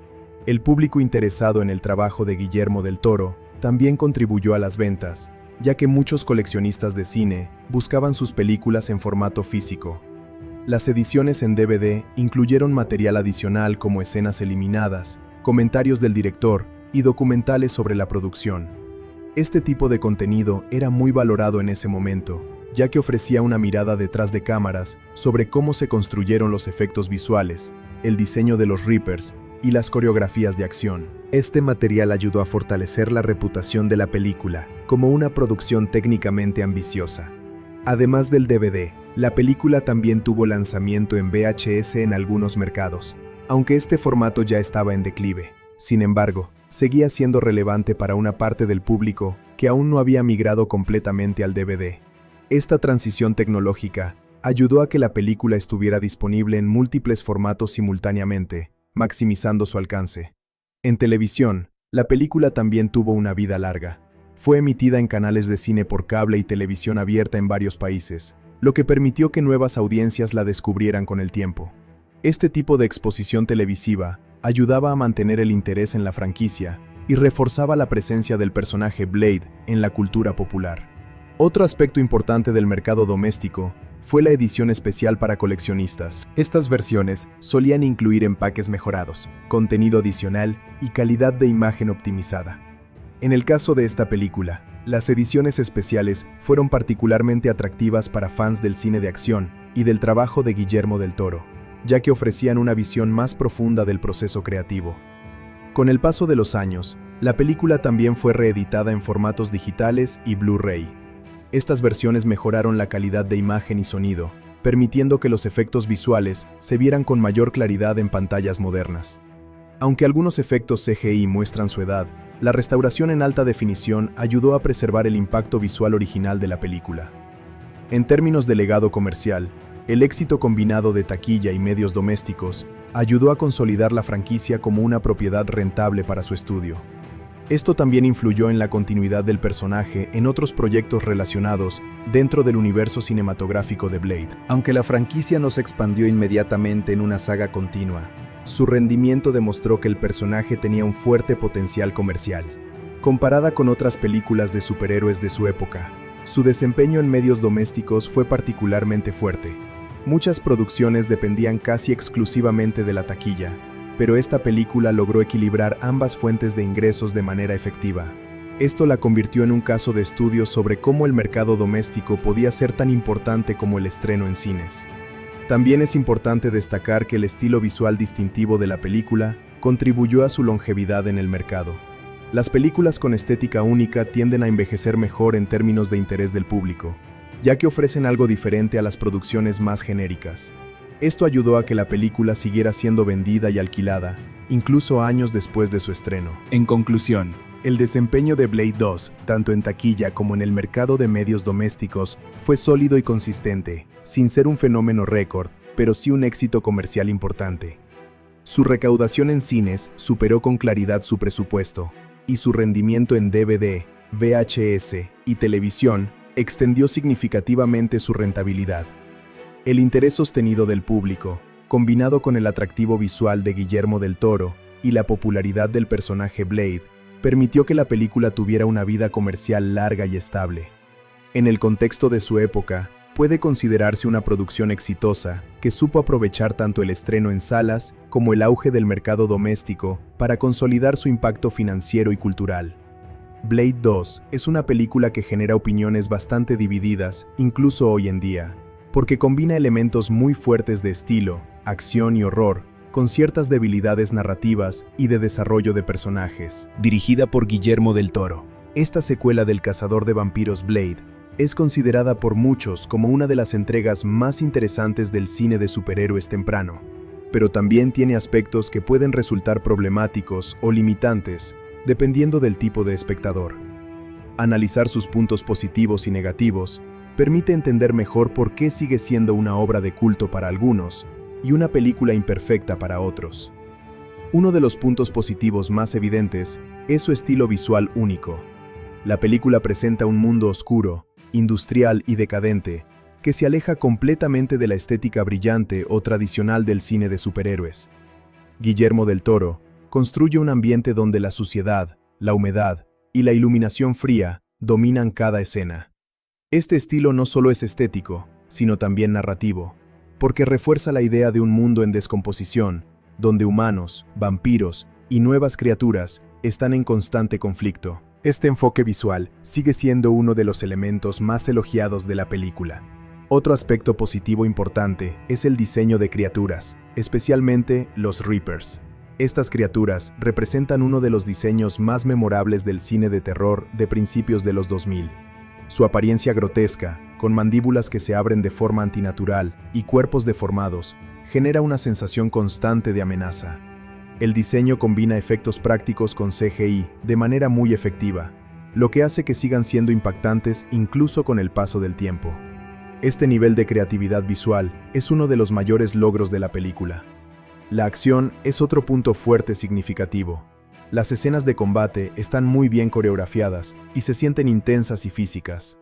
S2: El público interesado en el trabajo de Guillermo del Toro también contribuyó a las ventas, ya que muchos coleccionistas de cine buscaban sus películas en formato físico. Las ediciones en DVD incluyeron material adicional como escenas eliminadas, comentarios del director y documentales sobre la producción. Este tipo de contenido era muy valorado en ese momento, ya que ofrecía una mirada detrás de cámaras sobre cómo se construyeron los efectos visuales, el diseño de los Reapers y las coreografías de acción. Este material ayudó a fortalecer la reputación de la película como una producción técnicamente ambiciosa. Además del DVD, la película también tuvo lanzamiento en VHS en algunos mercados, aunque este formato ya estaba en declive. Sin embargo, seguía siendo relevante para una parte del público que aún no había migrado completamente al DVD. Esta transición tecnológica ayudó a que la película estuviera disponible en múltiples formatos simultáneamente, maximizando su alcance. En televisión, la película también tuvo una vida larga. Fue emitida en canales de cine por cable y televisión abierta en varios países, lo que permitió que nuevas audiencias la descubrieran con el tiempo. Este tipo de exposición televisiva ayudaba a mantener el interés en la franquicia y reforzaba la presencia del personaje Blade en la cultura popular. Otro aspecto importante del mercado doméstico fue la edición especial para coleccionistas. Estas versiones solían incluir empaques mejorados, contenido adicional y calidad de imagen optimizada. En el caso de esta película, las ediciones especiales fueron particularmente atractivas para fans del cine de acción y del trabajo de Guillermo del Toro, ya que ofrecían una visión más profunda del proceso creativo. Con el paso de los años, la película también fue reeditada en formatos digitales y Blu-ray. Estas versiones mejoraron la calidad de imagen y sonido, permitiendo que los efectos visuales se vieran con mayor claridad en pantallas modernas. Aunque algunos efectos CGI muestran su edad, la restauración en alta definición ayudó a preservar el impacto visual original de la película. En términos de legado comercial, el éxito combinado de taquilla y medios domésticos ayudó a consolidar la franquicia como una propiedad rentable para su estudio. Esto también influyó en la continuidad del personaje en otros proyectos relacionados dentro del universo cinematográfico de Blade. Aunque la franquicia no se expandió inmediatamente en una saga continua, su rendimiento demostró que el personaje tenía un fuerte potencial comercial. Comparada con otras películas de superhéroes de su época, su desempeño en medios domésticos fue particularmente fuerte. Muchas producciones dependían casi exclusivamente de la taquilla, pero esta película logró equilibrar ambas fuentes de ingresos de manera efectiva. Esto la convirtió en un caso de estudio sobre cómo el mercado doméstico podía ser tan importante como el estreno en cines. También es importante destacar que el estilo visual distintivo de la película contribuyó a su longevidad en el mercado. Las películas con estética única tienden a envejecer mejor en términos de interés del público, ya que ofrecen algo diferente a las producciones más genéricas. Esto ayudó a que la película siguiera siendo vendida y alquilada, incluso años después de su estreno. En conclusión, el desempeño de Blade 2, tanto en taquilla como en el mercado de medios domésticos, fue sólido y consistente, sin ser un fenómeno récord, pero sí un éxito comercial importante. Su recaudación en cines superó con claridad su presupuesto, y su rendimiento en DVD, VHS y televisión extendió significativamente su rentabilidad. El interés sostenido del público, combinado con el atractivo visual de Guillermo del Toro y la popularidad del personaje Blade, permitió que la película tuviera una vida comercial larga y estable. En el contexto de su época, puede considerarse una producción exitosa que supo aprovechar tanto el estreno en salas como el auge del mercado doméstico para consolidar su impacto financiero y cultural.
S1: Blade 2 es una película que genera opiniones bastante divididas, incluso hoy en día, porque combina elementos muy fuertes de estilo, acción y horror, con ciertas debilidades narrativas y de desarrollo de personajes. Dirigida por Guillermo del Toro, esta secuela del cazador de vampiros Blade es considerada por muchos como una de las entregas más interesantes del cine de superhéroes temprano, pero también tiene aspectos que pueden resultar problemáticos o limitantes, dependiendo del tipo de espectador. Analizar sus puntos positivos y negativos permite entender mejor por qué sigue siendo una obra de culto para algunos y una película imperfecta para otros. Uno de los puntos positivos más evidentes es su estilo visual único. La película presenta un mundo oscuro, industrial y decadente, que se aleja completamente de la estética brillante o tradicional del cine de superhéroes. Guillermo del Toro construye un ambiente donde la suciedad, la humedad y la iluminación fría dominan cada escena. Este estilo no solo es estético, sino también narrativo, porque refuerza la idea de un mundo en descomposición, donde humanos, vampiros y nuevas criaturas están en constante conflicto. Este enfoque visual sigue siendo uno de los elementos más elogiados de la película. Otro aspecto positivo importante es el diseño de criaturas, especialmente los Reapers. Estas criaturas representan uno de los diseños más memorables del cine de terror de principios de los 2000. Su apariencia grotesca, con mandíbulas que se abren de forma antinatural y cuerpos deformados, genera una sensación constante de amenaza. El diseño combina efectos prácticos con CGI de manera muy efectiva, lo que hace que sigan siendo impactantes incluso con el paso del tiempo. Este nivel de creatividad visual es uno de los mayores logros de la película. La acción es otro punto fuerte significativo. Las escenas de combate están muy bien coreografiadas y se sienten intensas y físicas.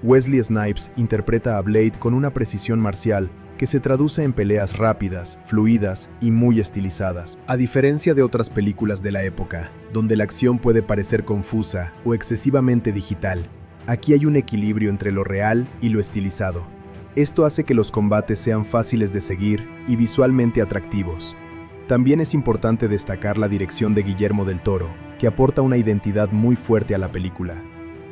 S1: Wesley Snipes interpreta a Blade con una precisión marcial que se traduce en peleas rápidas, fluidas y muy estilizadas. A diferencia de otras películas de la época, donde la acción puede parecer confusa o excesivamente digital, aquí hay un equilibrio entre lo real y lo estilizado. Esto hace que los combates sean fáciles de seguir y visualmente atractivos. También es importante destacar la dirección de Guillermo del Toro, que aporta una identidad muy fuerte a la película.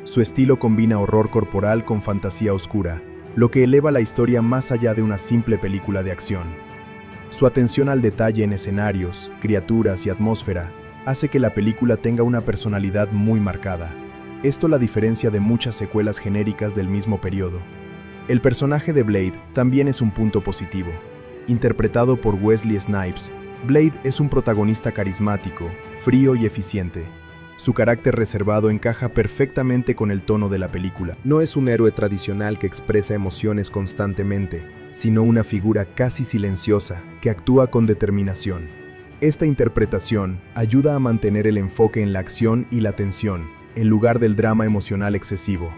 S1: Su estilo combina horror corporal con fantasía oscura, lo que eleva la historia más allá de una simple película de acción. Su atención al detalle en escenarios, criaturas y atmósfera hace que la película tenga una personalidad muy marcada. Esto la diferencia de muchas secuelas genéricas del mismo periodo. El personaje de Blade también es un punto positivo. Interpretado por Wesley Snipes, Blade es un protagonista carismático, frío y eficiente. Su carácter reservado encaja perfectamente con el tono de la película. No es un héroe tradicional que expresa emociones constantemente, sino una figura casi silenciosa que actúa con determinación. Esta interpretación ayuda a mantener el enfoque en la acción y la tensión, en lugar del drama emocional excesivo.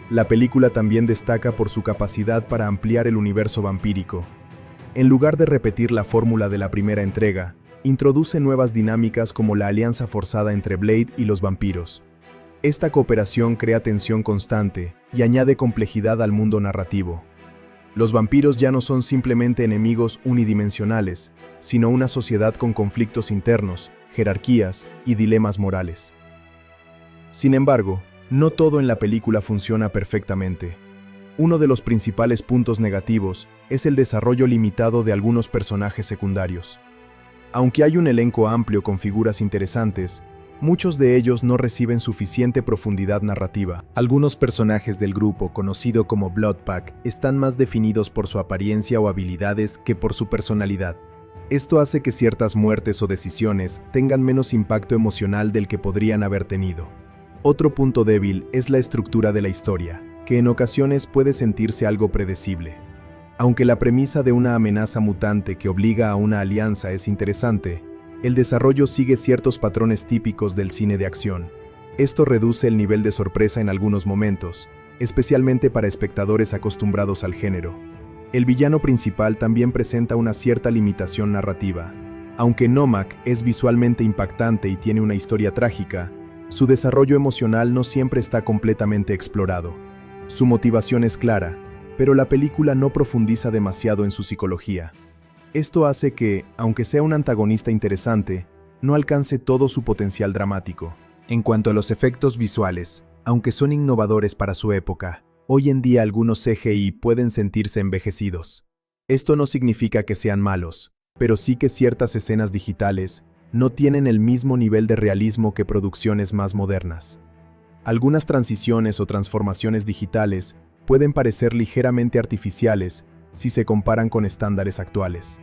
S1: La película también destaca por su capacidad para ampliar el universo vampírico. En lugar de repetir la fórmula de la primera entrega, introduce nuevas dinámicas como la alianza forzada entre Blade y los vampiros. Esta cooperación crea tensión constante y añade complejidad al mundo narrativo. Los vampiros ya no son simplemente enemigos unidimensionales, sino una sociedad con conflictos internos, jerarquías y dilemas morales. Sin embargo, no todo en la película funciona perfectamente. Uno de los principales puntos negativos es el desarrollo limitado de algunos personajes secundarios. Aunque hay un elenco amplio con figuras interesantes, muchos de ellos no reciben suficiente profundidad narrativa. Algunos personajes del grupo, conocido como Blood Pack, están más definidos por su apariencia o habilidades que por su personalidad. Esto hace que ciertas muertes o decisiones tengan menos impacto emocional del que podrían haber tenido. Otro punto débil es la estructura de la historia, que en ocasiones puede sentirse algo predecible. Aunque la premisa de una amenaza mutante que obliga a una alianza es interesante, el desarrollo sigue ciertos patrones típicos del cine de acción. Esto reduce el nivel de sorpresa en algunos momentos, especialmente para espectadores acostumbrados al género. El villano principal también presenta una cierta limitación narrativa. Aunque Nomak es visualmente impactante y tiene una historia trágica, su desarrollo emocional no siempre está completamente explorado. Su motivación es clara, pero la película no profundiza demasiado en su psicología. Esto hace que, aunque sea un antagonista interesante, no alcance todo su potencial dramático.
S2: En cuanto a los efectos visuales, aunque son innovadores para su época, hoy en día algunos CGI pueden sentirse envejecidos. Esto no significa que sean malos, pero sí que ciertas escenas digitales no tienen el mismo nivel de realismo que producciones más modernas. Algunas transiciones o transformaciones digitales pueden parecer ligeramente artificiales si se comparan con estándares actuales.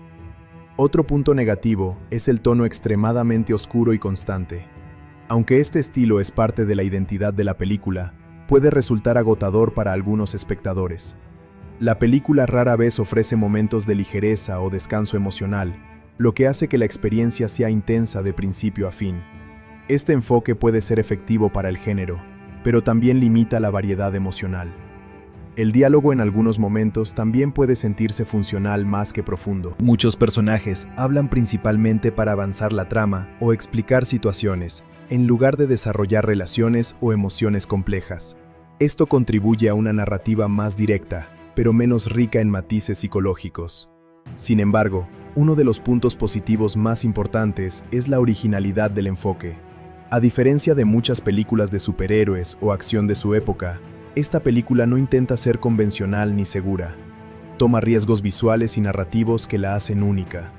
S2: Otro punto negativo es el tono extremadamente oscuro y constante. Aunque este estilo es parte de la identidad de la película, puede resultar agotador para algunos espectadores. La película rara vez ofrece momentos de ligereza o descanso emocional, lo que hace que la experiencia sea intensa de principio a fin. Este enfoque puede ser efectivo para el género, pero también limita la variedad emocional. El diálogo en algunos momentos también puede sentirse funcional más que profundo. Muchos personajes hablan principalmente para avanzar la trama o explicar situaciones, en lugar de desarrollar relaciones o emociones complejas. Esto contribuye a una narrativa más directa, pero menos rica en matices psicológicos. Sin embargo, uno de los puntos positivos más importantes es la originalidad del enfoque. A diferencia de muchas películas de superhéroes o acción de su época, esta película no intenta ser convencional ni segura. Toma riesgos visuales y narrativos que la hacen única.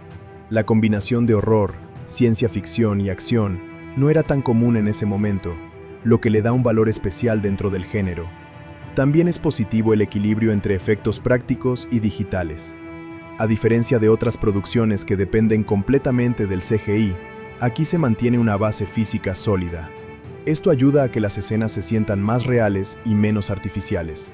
S2: La combinación de horror, ciencia ficción y acción no era tan común en ese momento, lo que le da un valor especial dentro del género. También es positivo el equilibrio entre efectos prácticos y digitales. A diferencia de otras producciones que dependen completamente del CGI, aquí se mantiene una base física sólida. Esto ayuda a que las escenas se sientan más reales y menos artificiales.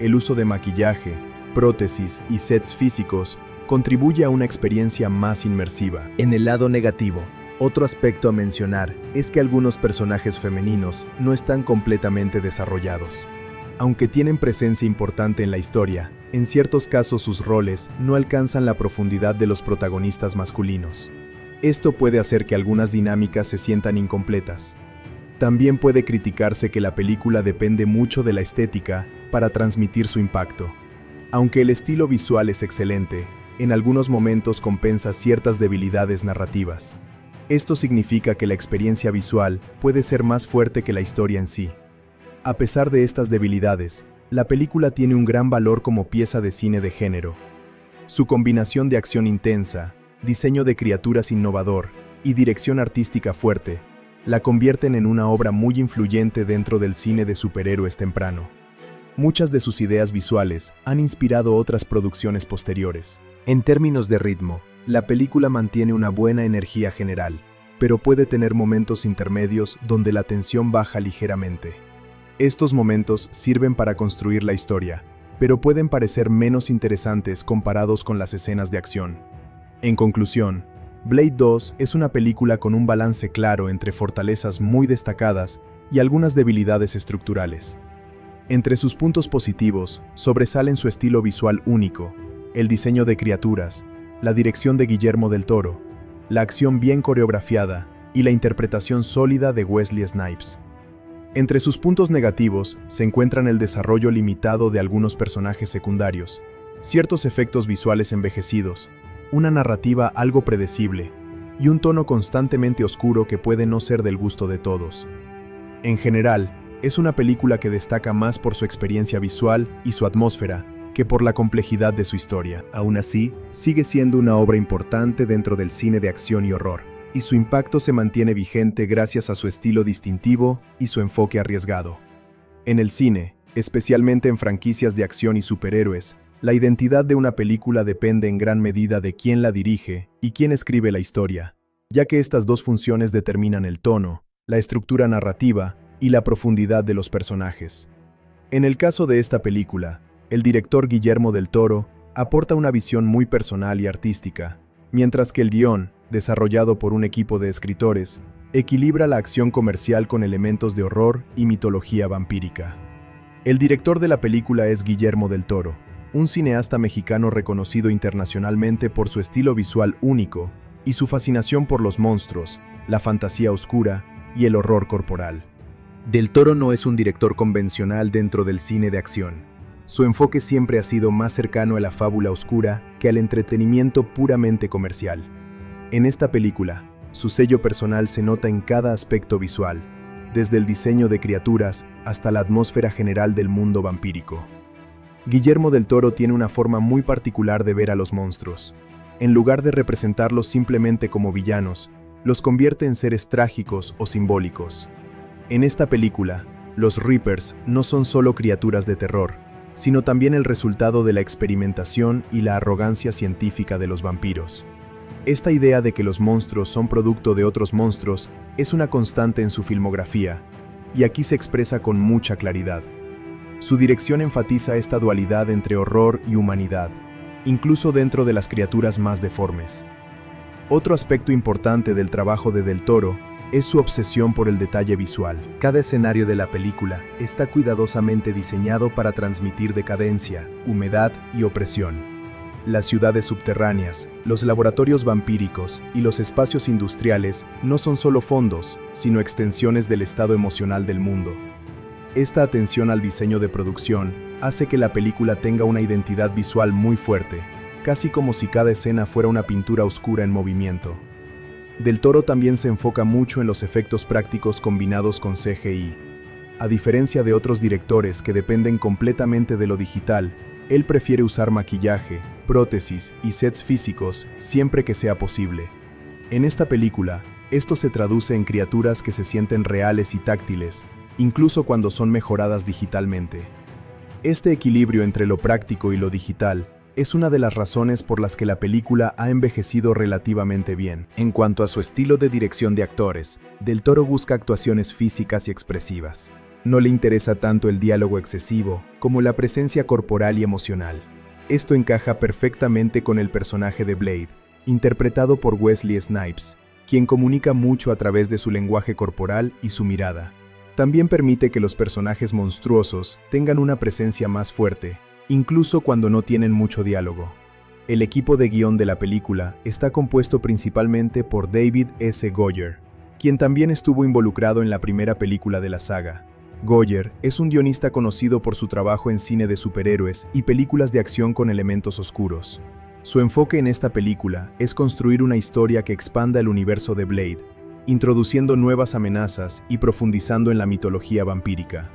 S2: El uso de maquillaje, prótesis y sets físicos contribuye a una experiencia más inmersiva. En el lado negativo, otro aspecto a mencionar es que algunos personajes femeninos no están completamente desarrollados. Aunque tienen presencia importante en la historia, en ciertos casos sus roles no alcanzan la profundidad de los protagonistas masculinos. Esto puede hacer que algunas dinámicas se sientan incompletas. También puede criticarse que la película depende mucho de la estética para transmitir su impacto. Aunque el estilo visual es excelente, en algunos momentos compensa ciertas debilidades narrativas. Esto significa que la experiencia visual puede ser más fuerte que la historia en sí. A pesar de estas debilidades, la película tiene un gran valor como pieza de cine de género. Su combinación de acción intensa, diseño de criaturas innovador y dirección artística fuerte la convierten en una obra muy influyente dentro del cine de superhéroes temprano. Muchas de sus ideas visuales han inspirado otras producciones posteriores. En términos de ritmo, la película mantiene una buena energía general, pero puede tener momentos intermedios donde la tensión baja ligeramente. Estos momentos sirven para construir la historia, pero pueden parecer menos interesantes comparados con las escenas de acción. En conclusión, Blade 2 es una película con un balance claro entre fortalezas muy destacadas y algunas debilidades estructurales. Entre sus puntos positivos sobresalen su estilo visual único, el diseño de criaturas, la dirección de Guillermo del Toro, la acción bien coreografiada y la interpretación sólida de Wesley Snipes. Entre sus puntos negativos se encuentran el desarrollo limitado de algunos personajes secundarios, ciertos efectos visuales envejecidos, una narrativa algo predecible y un tono constantemente oscuro que puede no ser del gusto de todos. En general, es una película que destaca más por su experiencia visual y su atmósfera que por la complejidad de su historia. Aún así, sigue siendo una obra importante dentro del cine de acción y horror, y su impacto se mantiene vigente gracias a su estilo distintivo y su enfoque arriesgado. En el cine, especialmente en franquicias de acción y superhéroes, la identidad de una película depende en gran medida de quién la dirige y quién escribe la historia, ya que estas dos funciones determinan el tono, la estructura narrativa y la profundidad de los personajes. En el caso de esta película, el director Guillermo del Toro aporta una visión muy personal y artística, mientras que el guión, desarrollado por un equipo de escritores, equilibra la acción comercial con elementos de horror y mitología vampírica. El director de la película es Guillermo del Toro, un cineasta mexicano reconocido internacionalmente por su estilo visual único y su fascinación por los monstruos, la fantasía oscura y el horror corporal. Del Toro no es un director convencional dentro del cine de acción. Su enfoque siempre ha sido más cercano a la fábula oscura que al entretenimiento puramente comercial. En esta película, su sello personal se nota en cada aspecto visual.
S1: desde el diseño de criaturas hasta la atmósfera general del mundo vampírico. Guillermo del Toro tiene una forma muy particular de ver a los monstruos. En lugar de representarlos simplemente como villanos, los convierte en seres trágicos o simbólicos. En esta película, los Reapers no son solo criaturas de terror, sino también el resultado de la experimentación y la arrogancia científica de los vampiros. Esta idea de que los monstruos son producto de otros monstruos es una constante en su filmografía, y aquí se expresa con mucha claridad. Su dirección enfatiza esta dualidad entre horror y humanidad, incluso dentro de las criaturas más deformes. Otro aspecto importante del trabajo de Del Toro es su obsesión por el detalle visual. Cada escenario de la película está cuidadosamente diseñado para transmitir decadencia, humedad y opresión. Las ciudades subterráneas, los laboratorios vampíricos y los espacios industriales no son solo fondos, sino extensiones del estado emocional del mundo. Esta atención al diseño de producción hace que la película tenga una identidad visual muy fuerte, casi como si cada escena fuera una pintura oscura en movimiento. Del Toro también se enfoca mucho en los efectos prácticos combinados con CGI. A diferencia de otros directores que dependen completamente de lo digital, él prefiere usar maquillaje, prótesis y sets físicos siempre que sea posible. En esta película, esto se traduce en criaturas que se sienten reales y táctiles, incluso cuando son mejoradas digitalmente. Este equilibrio entre lo práctico y lo digital es una de las razones por las que la película ha envejecido relativamente bien. En cuanto a su estilo de dirección de actores, Del Toro busca actuaciones físicas y expresivas. No le interesa tanto el diálogo excesivo como la presencia corporal y emocional. Esto encaja perfectamente con el personaje de Blade, interpretado por Wesley Snipes, quien comunica mucho a través de su lenguaje corporal y su mirada. También permite que los personajes monstruosos tengan una presencia más fuerte, incluso cuando no tienen mucho diálogo. El equipo de guión de la película está compuesto principalmente por David S. Goyer, quien también estuvo involucrado en la primera película de la saga. Goyer es un guionista conocido por su trabajo en cine de superhéroes y películas de acción con elementos oscuros. Su enfoque en esta película es construir una historia que expanda el universo de Blade, introduciendo nuevas amenazas y profundizando en la mitología vampírica.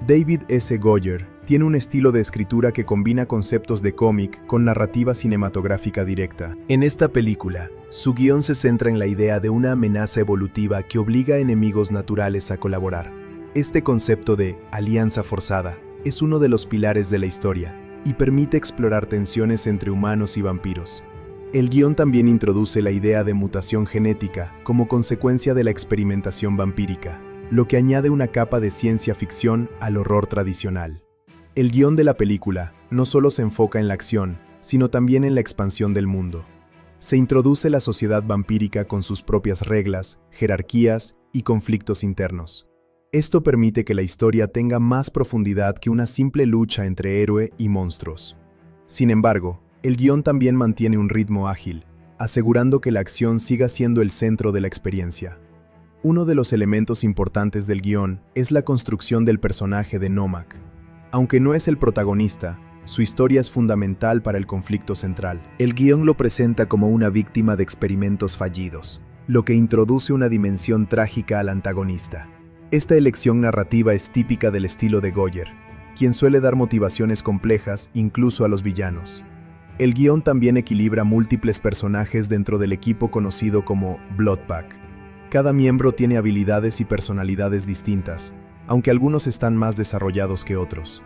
S1: David S. Goyer tiene un estilo de escritura que combina conceptos de cómic con narrativa cinematográfica directa. En esta película, su guión se centra en la idea de una amenaza evolutiva que obliga a enemigos naturales a colaborar. Este concepto de alianza forzada es uno de los pilares de la historia y permite explorar tensiones entre humanos y vampiros. El guión también introduce la idea de mutación genética como consecuencia de la experimentación vampírica, lo que añade una capa de ciencia ficción al horror tradicional. El guión de la película no solo se enfoca en la acción, sino también en la expansión del mundo. Se introduce la sociedad vampírica con sus propias reglas, jerarquías y conflictos internos. Esto permite que la historia tenga más profundidad que una simple lucha entre héroe y monstruos. Sin embargo, el guión también mantiene un ritmo ágil, asegurando que la acción siga siendo el centro de la experiencia. Uno de los elementos importantes del guión es la construcción del personaje de Nomak. Aunque no es el protagonista, su historia es fundamental para el conflicto central. El guión lo presenta como una víctima de experimentos fallidos, lo que introduce una dimensión trágica al antagonista. Esta elección narrativa es típica del estilo de Goyer, quien suele dar motivaciones complejas incluso a los villanos. El guión también equilibra múltiples personajes dentro del equipo conocido como Blood Pack. Cada miembro tiene habilidades y personalidades distintas, aunque algunos están más desarrollados que otros.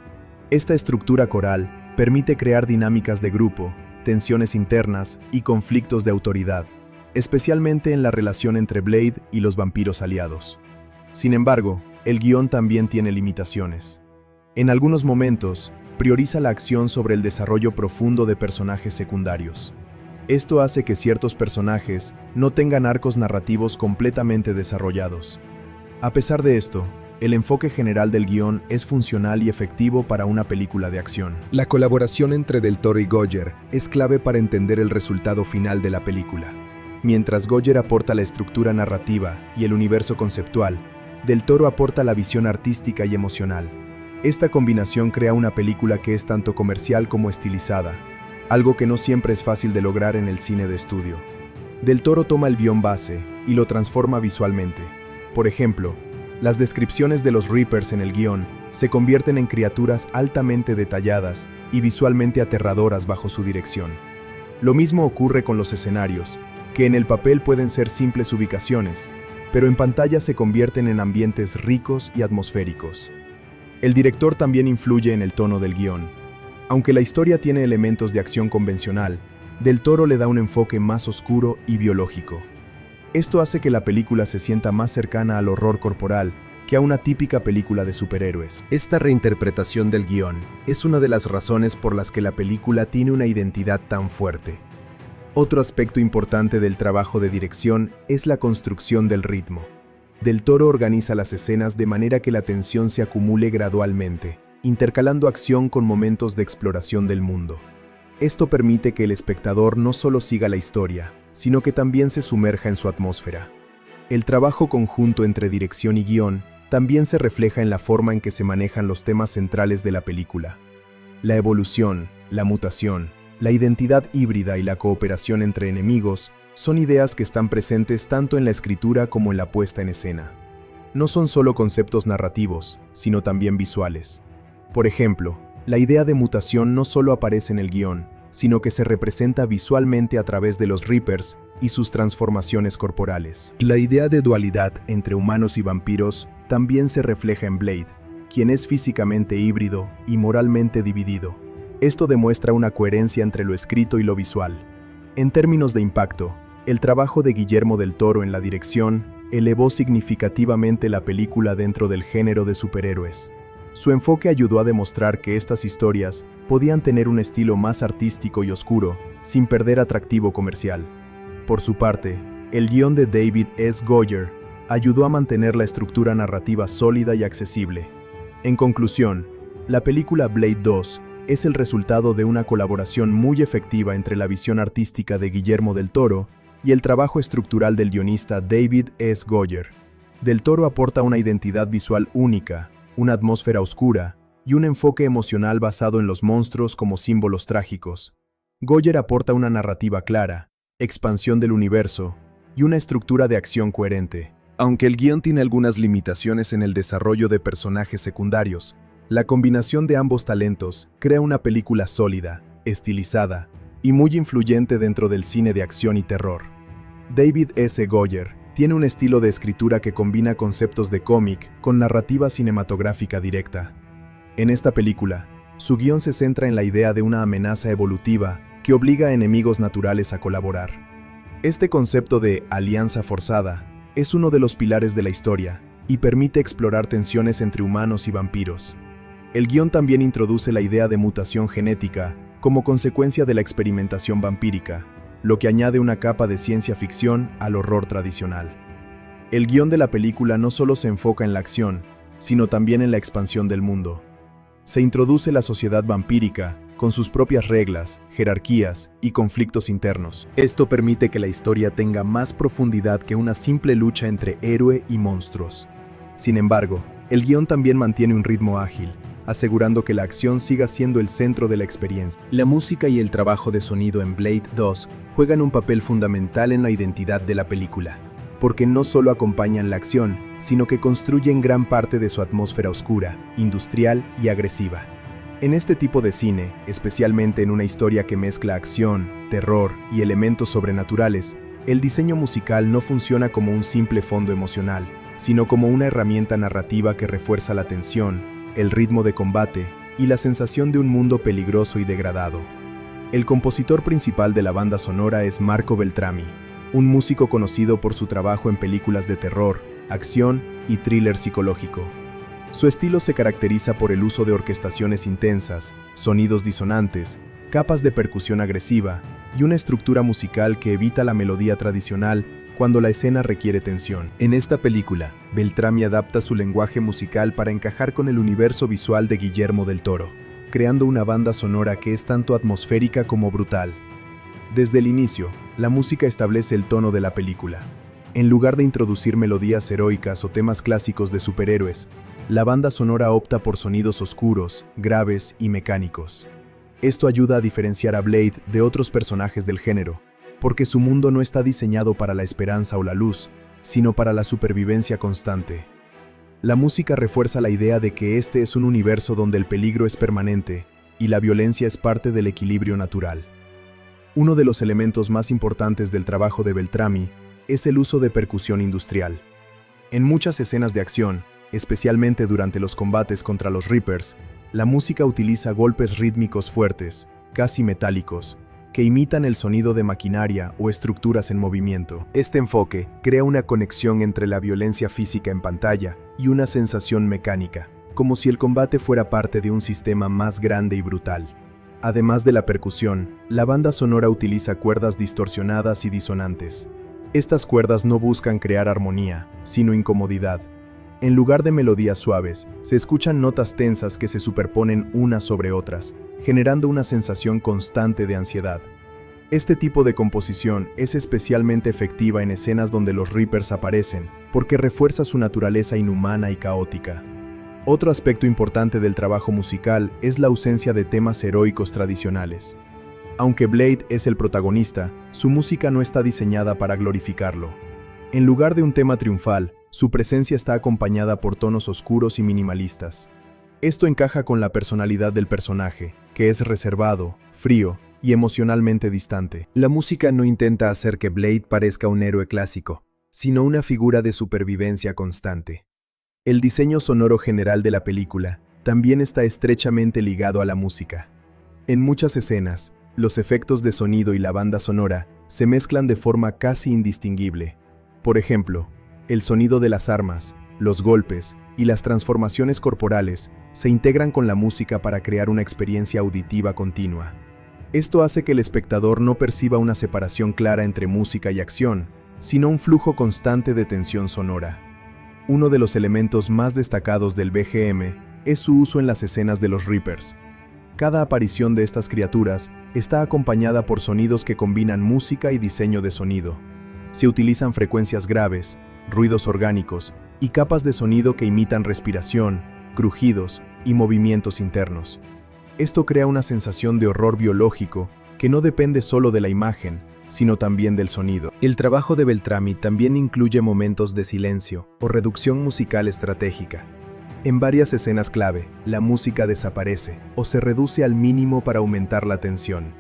S1: Esta estructura coral permite crear dinámicas de grupo, tensiones internas y conflictos de autoridad, especialmente en la relación entre Blade y los vampiros aliados. Sin embargo, el guión también tiene limitaciones. En algunos momentos, prioriza la acción sobre el desarrollo profundo de personajes secundarios. Esto hace que ciertos personajes no tengan arcos narrativos completamente desarrollados. A pesar de esto, el enfoque general del guión es funcional y efectivo para una película de acción. La colaboración entre Del Toro y Goyer es clave para entender el resultado final de la película. Mientras Goyer aporta la estructura narrativa y el universo conceptual, Del Toro aporta la visión artística y emocional. Esta combinación crea una película que es tanto comercial como estilizada, algo que no siempre es fácil de lograr en el cine de estudio. Del Toro toma el guión base y lo transforma visualmente. Por ejemplo, Las descripciones de los Reapers en el guión se convierten en criaturas altamente detalladas y visualmente aterradoras bajo su dirección. Lo mismo ocurre con los escenarios, que en el papel pueden ser simples ubicaciones, pero en pantalla se convierten en ambientes ricos y atmosféricos. El director también influye en el tono del guión. Aunque la historia tiene elementos de acción convencional, Del Toro le da un enfoque más oscuro y biológico. Esto hace que la película se sienta más cercana al horror corporal que a una típica película de superhéroes.
S2: Esta reinterpretación del guión es una de las razones por las que la película tiene una identidad tan fuerte.
S1: Otro aspecto importante del trabajo de dirección es la construcción del ritmo. Del Toro organiza las escenas de manera que la tensión se acumule gradualmente, intercalando acción con momentos de exploración del mundo. Esto permite que el espectador no solo siga la historia, sino que también se sumerja en su atmósfera. El trabajo conjunto entre dirección y guión también se refleja en la forma en que se manejan los temas centrales de la película. La evolución, la mutación, la identidad híbrida y la cooperación entre enemigos son ideas que están presentes tanto en la escritura como en la puesta en escena. No son solo conceptos narrativos, sino también visuales. Por ejemplo, la idea de mutación no solo aparece en el guión, sino que se representa visualmente a través de los Reapers y sus transformaciones corporales.
S2: La idea de dualidad entre humanos y vampiros también se refleja en Blade, quien es físicamente híbrido y moralmente dividido. Esto demuestra una coherencia entre lo escrito y lo visual. En términos de impacto, el trabajo de Guillermo del Toro en la dirección elevó significativamente la película dentro del género de superhéroes. Su enfoque ayudó a demostrar que estas historias podían tener un estilo más artístico y oscuro, sin perder atractivo comercial. Por su parte, el guión de David S. Goyer ayudó a mantener la estructura narrativa sólida y accesible. En conclusión, la película Blade 2 es el resultado de una colaboración muy efectiva entre la visión artística de Guillermo del Toro y el trabajo estructural del guionista David S. Goyer. Del Toro aporta una identidad visual única, una atmósfera oscura y un enfoque emocional basado en los monstruos como símbolos trágicos. Goyer aporta una narrativa clara, expansión del universo y una estructura de acción coherente. Aunque el guión tiene algunas limitaciones en el desarrollo de personajes secundarios, la combinación de ambos talentos crea una película sólida, estilizada y muy influyente dentro del cine de acción y terror. David S. Goyer tiene un estilo de escritura que combina conceptos de cómic con narrativa cinematográfica directa. En esta película, su guión se centra en la idea de una amenaza evolutiva que obliga a enemigos naturales a colaborar. Este concepto de alianza forzada es uno de los pilares de la historia y permite explorar tensiones entre humanos y vampiros. El guión también introduce la idea de mutación genética como consecuencia de la experimentación vampírica, lo que añade una capa de ciencia ficción al horror tradicional. El guión de la película no solo se enfoca en la acción, sino también en la expansión del mundo. Se introduce la sociedad vampírica, con sus propias reglas, jerarquías y conflictos internos. Esto permite que la historia tenga más profundidad que una simple lucha entre héroe y monstruos. Sin embargo, el guión también mantiene un ritmo ágil, asegurando que la acción siga siendo el centro de la experiencia. La música y el trabajo de sonido en Blade 2 juegan un papel fundamental en la identidad de la película, porque no solo acompañan la acción, sino que construyen gran parte de su atmósfera oscura, industrial y agresiva. En este tipo de cine, especialmente en una historia que mezcla acción, terror y elementos sobrenaturales, el diseño musical no funciona como un simple fondo emocional, sino como una herramienta narrativa que refuerza la tensión, el ritmo de combate y la sensación de un mundo peligroso y degradado. El compositor principal de la banda sonora es Marco Beltrami, un músico conocido por su trabajo en películas de terror, acción y thriller psicológico. Su estilo se caracteriza por el uso de orquestaciones intensas, sonidos disonantes, capas de percusión agresiva y una estructura musical que evita la melodía tradicional cuando la escena requiere tensión. En esta película, Beltrami adapta su lenguaje musical para encajar con el universo visual de Guillermo del Toro, creando una banda sonora que es tanto atmosférica como brutal. Desde el inicio, la música establece el tono de la película. En lugar de introducir melodías heroicas o temas clásicos de superhéroes, la banda sonora opta por sonidos oscuros, graves y mecánicos. Esto ayuda a diferenciar a Blade de otros personajes del género, porque su mundo no está diseñado para la esperanza o la luz, sino para la supervivencia constante.
S1: La música refuerza la idea de que este es un universo donde el peligro es permanente y la violencia es parte del equilibrio natural. Uno de los elementos más importantes del trabajo de Beltrami es el uso de percusión industrial. En muchas escenas de acción, especialmente durante los combates contra los Reapers, la música utiliza golpes rítmicos fuertes, casi metálicos, que imitan el sonido de maquinaria o estructuras en movimiento. Este enfoque crea una conexión entre la violencia física en pantalla y una sensación mecánica, como si el combate fuera parte de un sistema más grande y brutal. Además de la percusión, la banda sonora utiliza cuerdas distorsionadas y disonantes. Estas cuerdas no buscan crear armonía, sino incomodidad. En lugar de melodías suaves, se escuchan notas tensas que se superponen unas sobre otras, generando una sensación constante de ansiedad. Este tipo de composición es especialmente efectiva en escenas donde los Reapers aparecen, porque refuerza su naturaleza inhumana y caótica. Otro aspecto importante del trabajo musical es la ausencia de temas heroicos tradicionales. Aunque Blade es el protagonista, su música no está diseñada para glorificarlo. En lugar de un tema triunfal, su presencia está acompañada por tonos oscuros y minimalistas. Esto encaja con la personalidad del personaje, que es reservado, frío y emocionalmente distante. La música no intenta hacer que Blade parezca un héroe clásico, sino una figura de supervivencia constante. El diseño sonoro general de la película también está estrechamente ligado a la música. En muchas escenas, los efectos de sonido y la banda sonora se mezclan de forma casi indistinguible. Por ejemplo, el sonido de las armas, los golpes y las transformaciones corporales se integran con la música para crear una experiencia auditiva continua. Esto hace que el espectador no perciba una separación clara entre música y acción, sino un flujo constante de tensión sonora. Uno de los elementos más destacados del BGM es su uso en las escenas de los Reapers. Cada aparición de estas criaturas está acompañada por sonidos que combinan música y diseño de sonido. Se utilizan frecuencias graves, ruidos orgánicos y capas de sonido que imitan respiración, crujidos y movimientos internos. Esto crea una sensación de horror biológico que no depende solo de la imagen, sino también del sonido. El trabajo de Beltrami también incluye momentos de silencio o reducción musical estratégica. En varias escenas clave, la música desaparece o se reduce al mínimo para aumentar la tensión.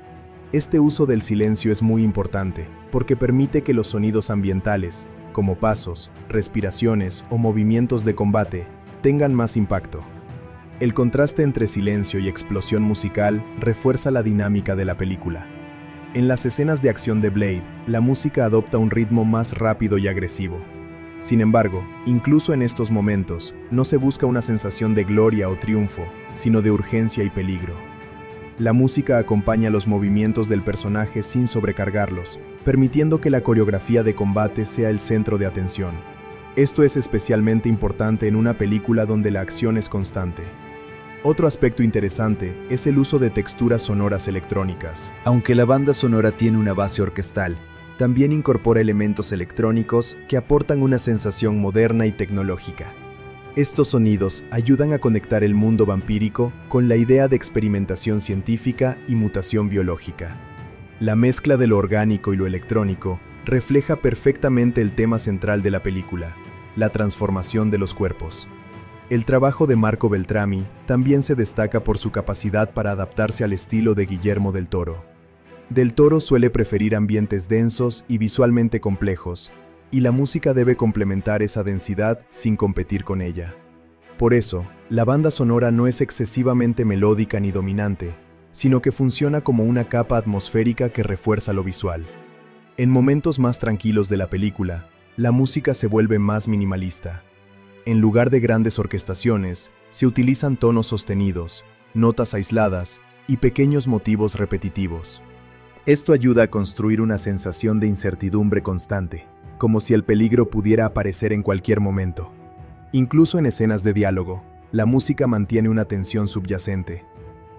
S1: Este uso del silencio es muy importante porque permite que los sonidos ambientales, como pasos, respiraciones o movimientos de combate, tengan más impacto. El contraste entre silencio y explosión musical refuerza la dinámica de la película. En las escenas de acción de Blade, la música adopta un ritmo más rápido y agresivo. Sin embargo, incluso en estos momentos, no se busca una sensación de gloria o triunfo, sino de urgencia y peligro. La música acompaña los movimientos del personaje sin sobrecargarlos, permitiendo que la coreografía de combate sea el centro de atención. Esto es especialmente importante en una película donde la acción es constante. Otro aspecto interesante es el uso de texturas sonoras electrónicas. Aunque la banda sonora tiene una base orquestal, también incorpora elementos electrónicos que aportan una sensación moderna y tecnológica. Estos sonidos ayudan a conectar el mundo vampírico con la idea de experimentación científica y mutación biológica. La mezcla de lo orgánico y lo electrónico refleja perfectamente el tema central de la película, la transformación de los cuerpos. El trabajo de Marco Beltrami también se destaca por su capacidad para adaptarse al estilo de Guillermo del Toro. Del Toro suele preferir ambientes densos y visualmente complejos, y la música debe complementar esa densidad sin competir con ella. Por eso, la banda sonora no es excesivamente melódica ni dominante, sino que funciona como una capa atmosférica que refuerza lo visual. En momentos más tranquilos de la película, la música se vuelve más minimalista. En lugar de grandes orquestaciones, se utilizan tonos sostenidos, notas aisladas y pequeños motivos repetitivos. Esto ayuda a construir una sensación de incertidumbre constante, como si el peligro pudiera aparecer en cualquier momento. Incluso en escenas de diálogo, la música mantiene una tensión subyacente.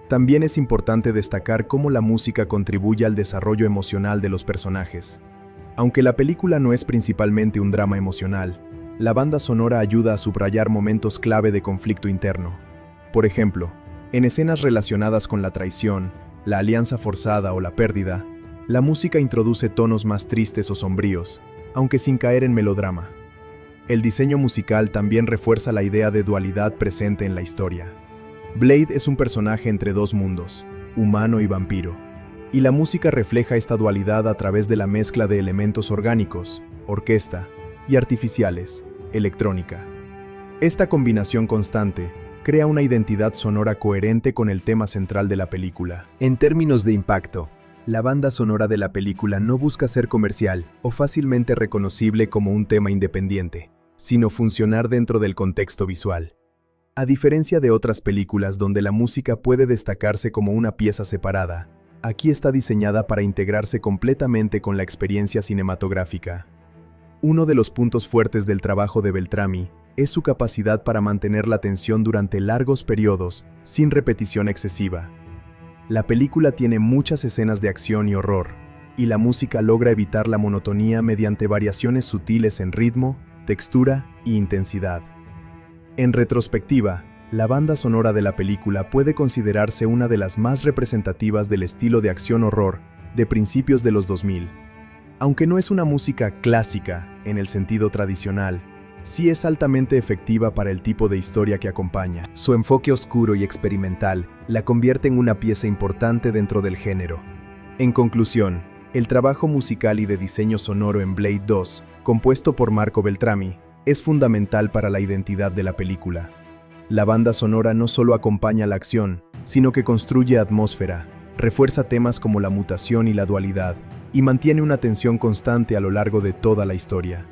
S1: También es importante destacar cómo la música contribuye al desarrollo emocional de los personajes. Aunque la película no es principalmente un drama emocional, la banda sonora ayuda a subrayar momentos clave de conflicto interno. Por ejemplo, en escenas relacionadas con la traición, la alianza forzada o la pérdida, la música introduce tonos más tristes o sombríos, aunque sin caer en melodrama. El diseño musical también refuerza la idea de dualidad presente en la historia. Blade es un personaje entre dos mundos, humano y vampiro, y la música refleja esta dualidad a través de la mezcla de elementos orgánicos, orquesta, y artificiales, electrónica. Esta combinación constante crea una identidad sonora coherente con el tema central de la película.
S2: En términos de impacto, la banda sonora de la película no busca ser comercial o fácilmente reconocible como un tema independiente, sino funcionar dentro del contexto visual. A diferencia de otras películas donde la música puede destacarse como una pieza separada, aquí está diseñada para integrarse completamente con la experiencia cinematográfica. Uno de los puntos fuertes del trabajo de Beltrami es su capacidad para mantener la atención durante largos periodos, sin repetición excesiva. La película tiene muchas escenas de acción y horror, y la música logra evitar la monotonía mediante variaciones sutiles en ritmo, textura y intensidad. En retrospectiva, la banda sonora de la película puede considerarse una de las más representativas del estilo de acción-horror de principios de los 2000. Aunque no es una música clásica en el sentido tradicional, sí es altamente efectiva para el tipo de historia que acompaña. Su enfoque oscuro y experimental la convierte en una pieza importante dentro del género. En conclusión, el trabajo musical y de diseño sonoro en Blade 2, compuesto por Marco Beltrami, es fundamental para la identidad de la película. La banda sonora no solo acompaña la acción, sino que construye atmósfera, refuerza temas como la mutación y la dualidad, y mantiene una tensión constante a lo largo de toda la historia.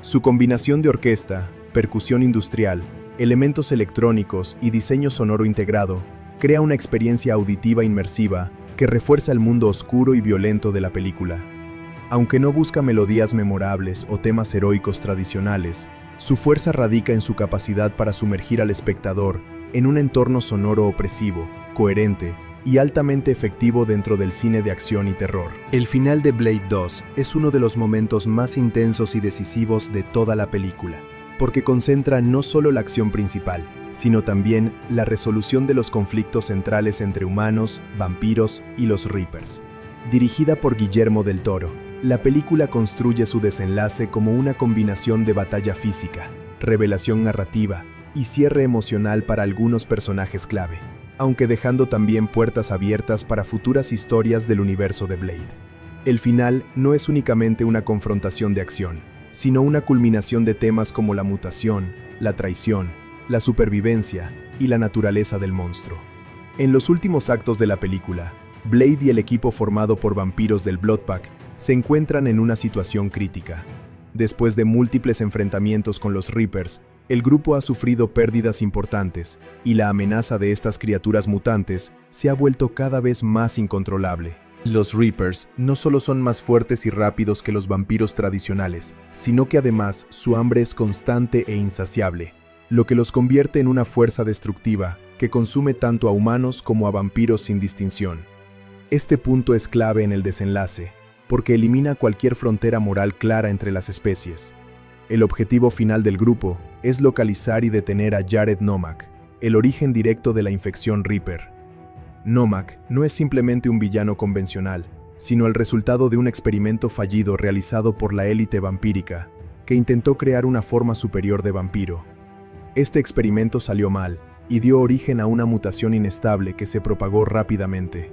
S2: Su combinación de orquesta, percusión industrial, elementos electrónicos y diseño sonoro integrado crea una experiencia auditiva inmersiva que refuerza el mundo oscuro y violento de la película. Aunque no busca melodías memorables o temas heroicos tradicionales, su fuerza radica en su capacidad para sumergir al espectador en un entorno sonoro opresivo, coherente y altamente efectivo dentro del cine de acción y terror. El final de Blade 2 es uno de los momentos más intensos y decisivos de toda la película, porque concentra no solo la acción principal, sino también la resolución de los conflictos centrales entre humanos, vampiros y los Reapers. Dirigida por Guillermo del Toro, la película construye su desenlace como una combinación de batalla física, revelación narrativa y cierre emocional para algunos personajes clave, aunque dejando también puertas abiertas para futuras historias del universo de Blade. El final no es únicamente una confrontación de acción, sino una culminación de temas como la mutación, la traición, la supervivencia y la naturaleza del monstruo. En los últimos actos de la película, Blade y el equipo formado por vampiros del Blood Pack se encuentran en una situación crítica. Después de múltiples enfrentamientos con los Reapers, el grupo ha sufrido pérdidas importantes, y la amenaza de estas criaturas mutantes se ha vuelto cada vez más incontrolable. Los Reapers no solo son más fuertes y rápidos que los vampiros tradicionales, sino que además su hambre es constante e insaciable, lo que los convierte en una fuerza destructiva que consume tanto a humanos como a vampiros sin distinción. Este punto es clave en el desenlace, porque elimina cualquier frontera moral clara entre las especies. El objetivo final del grupo es localizar y detener a Jared Nomak, el origen directo de la infección Reaper. Nomak no es simplemente un villano convencional, sino el resultado de un experimento fallido realizado por la élite vampírica, que intentó crear una forma superior de vampiro. Este experimento salió mal y dio origen a una mutación inestable que se propagó rápidamente.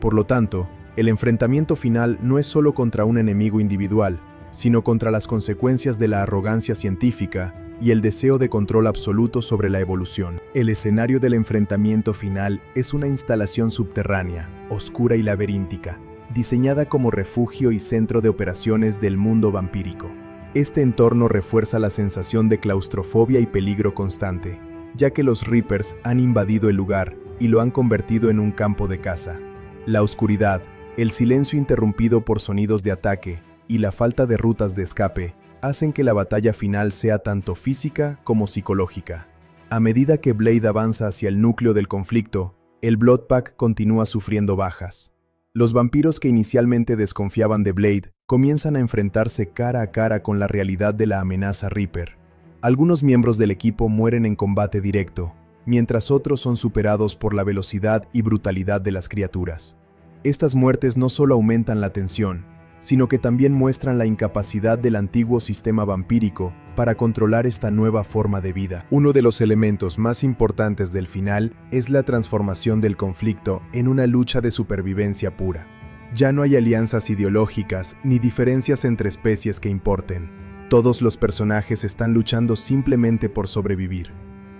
S2: Por lo tanto, el enfrentamiento final no es solo contra un enemigo individual, sino contra las consecuencias de la arrogancia científica y el deseo de control absoluto sobre la evolución. El escenario del enfrentamiento final es una instalación subterránea, oscura y laberíntica, diseñada como refugio y centro de operaciones del mundo vampírico. Este entorno refuerza la sensación de claustrofobia y peligro constante, ya que los Reapers han invadido el lugar y lo han convertido en un campo de caza. La oscuridad, el silencio interrumpido por sonidos de ataque y la falta de rutas de escape hacen que la batalla final sea tanto física como psicológica. A medida que Blade avanza hacia el núcleo del conflicto, el Blood Pack continúa sufriendo bajas. Los vampiros que inicialmente desconfiaban de Blade comienzan a enfrentarse cara a cara con la realidad de la amenaza Reaper. Algunos miembros del equipo mueren en combate directo, mientras otros son superados por la velocidad y brutalidad de las criaturas. Estas muertes no solo aumentan la tensión,
S1: sino que también muestran la incapacidad del antiguo sistema vampírico para controlar esta nueva forma de vida.
S2: Uno de los elementos más importantes del final es la transformación del conflicto en una lucha de supervivencia pura. Ya no hay alianzas ideológicas ni diferencias entre especies que importen. Todos los personajes están luchando simplemente por sobrevivir.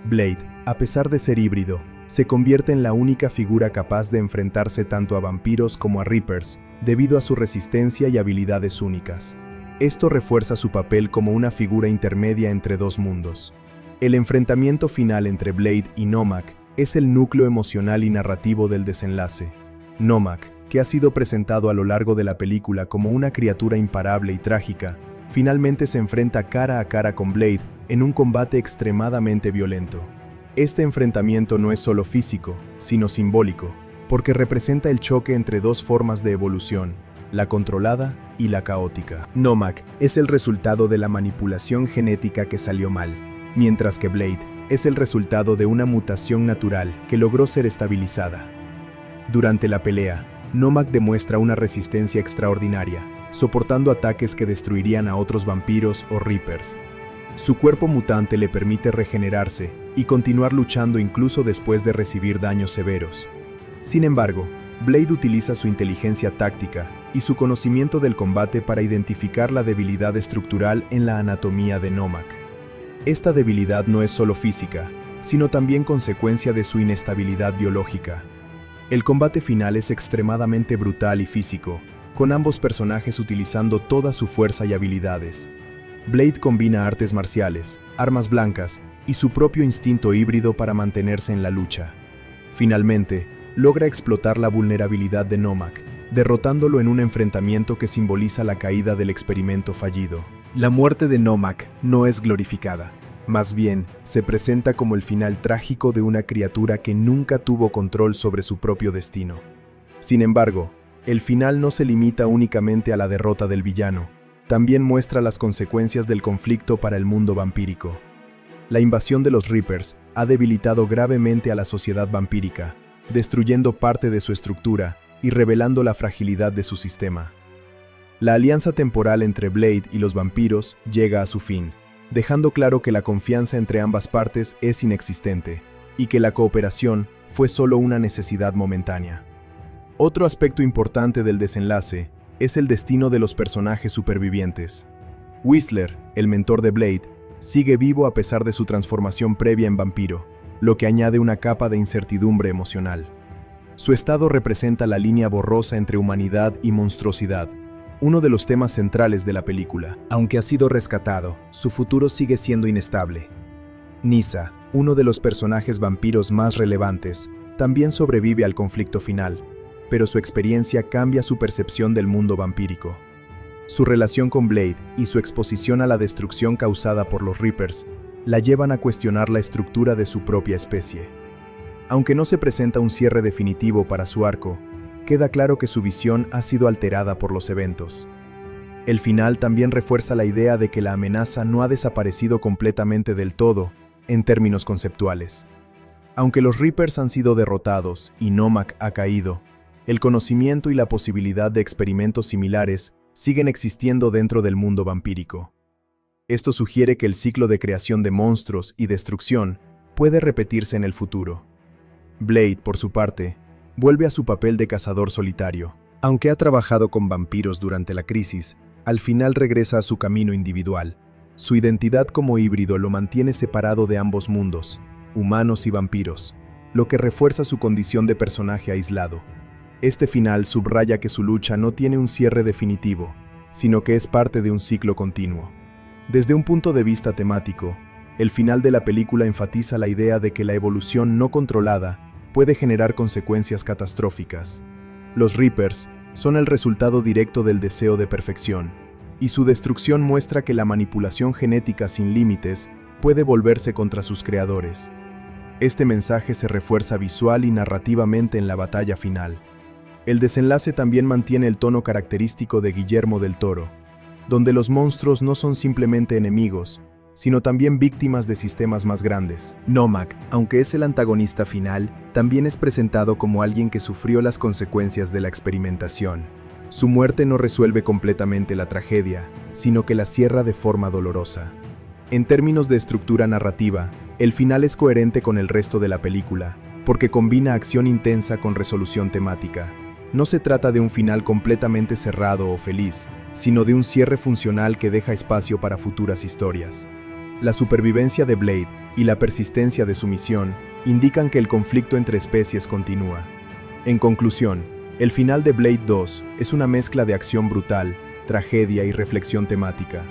S2: Blade, a pesar de ser híbrido, se convierte en la única figura capaz de enfrentarse tanto a vampiros como a Reapers, debido a su resistencia y habilidades únicas. Esto refuerza su papel como una figura intermedia entre dos mundos. El enfrentamiento final entre Blade y Nomak es el núcleo emocional y narrativo del desenlace. Nomak, que ha sido presentado a lo largo de la película como una criatura imparable y trágica, finalmente se enfrenta cara a cara con Blade en un combate extremadamente violento. Este enfrentamiento no es solo físico, sino simbólico, porque representa el choque entre dos formas de evolución, la controlada y la caótica. Nomak es el resultado de la manipulación genética que salió mal, mientras que Blade es el resultado de una mutación natural que logró ser estabilizada. Durante la pelea, Nomak demuestra una resistencia extraordinaria, soportando ataques que destruirían a otros vampiros o Reapers. Su cuerpo mutante le permite regenerarse y continuar luchando incluso después de recibir daños severos. Sin embargo, Blade utiliza su inteligencia táctica y su conocimiento del combate para identificar la debilidad estructural en la anatomía de Nomak. Esta debilidad no es solo física, sino también consecuencia de su inestabilidad biológica. El combate final es extremadamente brutal y físico, con ambos personajes utilizando toda su fuerza y habilidades. Blade combina artes marciales, armas blancas y su propio instinto híbrido para mantenerse en la lucha. Finalmente, logra explotar la vulnerabilidad de Nomak, derrotándolo en un enfrentamiento que simboliza la caída del experimento fallido.
S1: La muerte de Nomak no es glorificada. Más bien, se presenta como el final trágico de una criatura que nunca tuvo control sobre su propio destino. Sin embargo, el final no se limita únicamente a la derrota del villano, también muestra las consecuencias del conflicto para el mundo vampírico. La invasión de los Reapers ha debilitado gravemente a la sociedad vampírica, destruyendo parte de su estructura y revelando la fragilidad de su sistema. La alianza temporal entre Blade y los vampiros llega a su fin, dejando claro que la confianza entre ambas partes es inexistente y que la cooperación fue solo una necesidad momentánea. Otro aspecto importante del desenlace es el destino de los personajes supervivientes. Whistler, el mentor de Blade, sigue vivo a pesar de su transformación previa en vampiro, lo que añade una capa de incertidumbre emocional. Su estado representa la línea borrosa entre humanidad y monstruosidad, uno de los temas centrales de la película.
S2: Aunque ha sido rescatado, su futuro sigue siendo inestable. Nyssa, uno de los personajes vampiros más relevantes, también sobrevive al conflicto final, pero su experiencia cambia su percepción del mundo vampírico. Su relación con Blade y su exposición a la destrucción causada por los Reapers la llevan a cuestionar la estructura de su propia especie. Aunque no se presenta un cierre definitivo para su arco, queda claro que su visión ha sido alterada por los eventos. El final también refuerza la idea de que la amenaza no ha desaparecido completamente del todo, en términos conceptuales. Aunque los Reapers han sido derrotados y Nomak ha caído, el conocimiento y la posibilidad de experimentos similares siguen existiendo dentro del mundo vampírico. Esto sugiere que el ciclo de creación de monstruos y destrucción puede repetirse en el futuro. Blade, por su parte, vuelve a su papel de cazador solitario. Aunque ha trabajado con vampiros durante la crisis, al final regresa a su camino individual.
S1: Su identidad como híbrido lo mantiene separado de ambos mundos, humanos y vampiros, lo que refuerza su condición de personaje aislado. Este final subraya que su lucha no tiene un cierre definitivo, sino que es parte de un ciclo continuo. Desde un punto de vista temático, el final de la película enfatiza la idea de que la evolución no controlada puede generar consecuencias catastróficas. Los Reapers son el resultado directo del deseo de perfección, y su destrucción muestra que la manipulación genética sin límites puede volverse contra sus creadores. Este mensaje se refuerza visual y narrativamente en la batalla final. El desenlace también mantiene el tono característico de Guillermo del Toro, donde los monstruos no son simplemente enemigos, sino también víctimas de sistemas más grandes.
S2: Nomak, aunque es el antagonista final, también es presentado como alguien que sufrió las consecuencias de la experimentación.
S1: Su muerte no resuelve completamente la tragedia, sino que la cierra de forma dolorosa. En términos de estructura narrativa, el final es coherente con el resto de la película, porque combina acción intensa con resolución temática. No se trata de un final completamente cerrado o feliz, sino de un cierre funcional que deja espacio para futuras historias. La supervivencia de Blade y la persistencia de su misión indican que el conflicto entre especies continúa. En conclusión, el final de Blade 2 es una mezcla de acción brutal, tragedia y reflexión temática.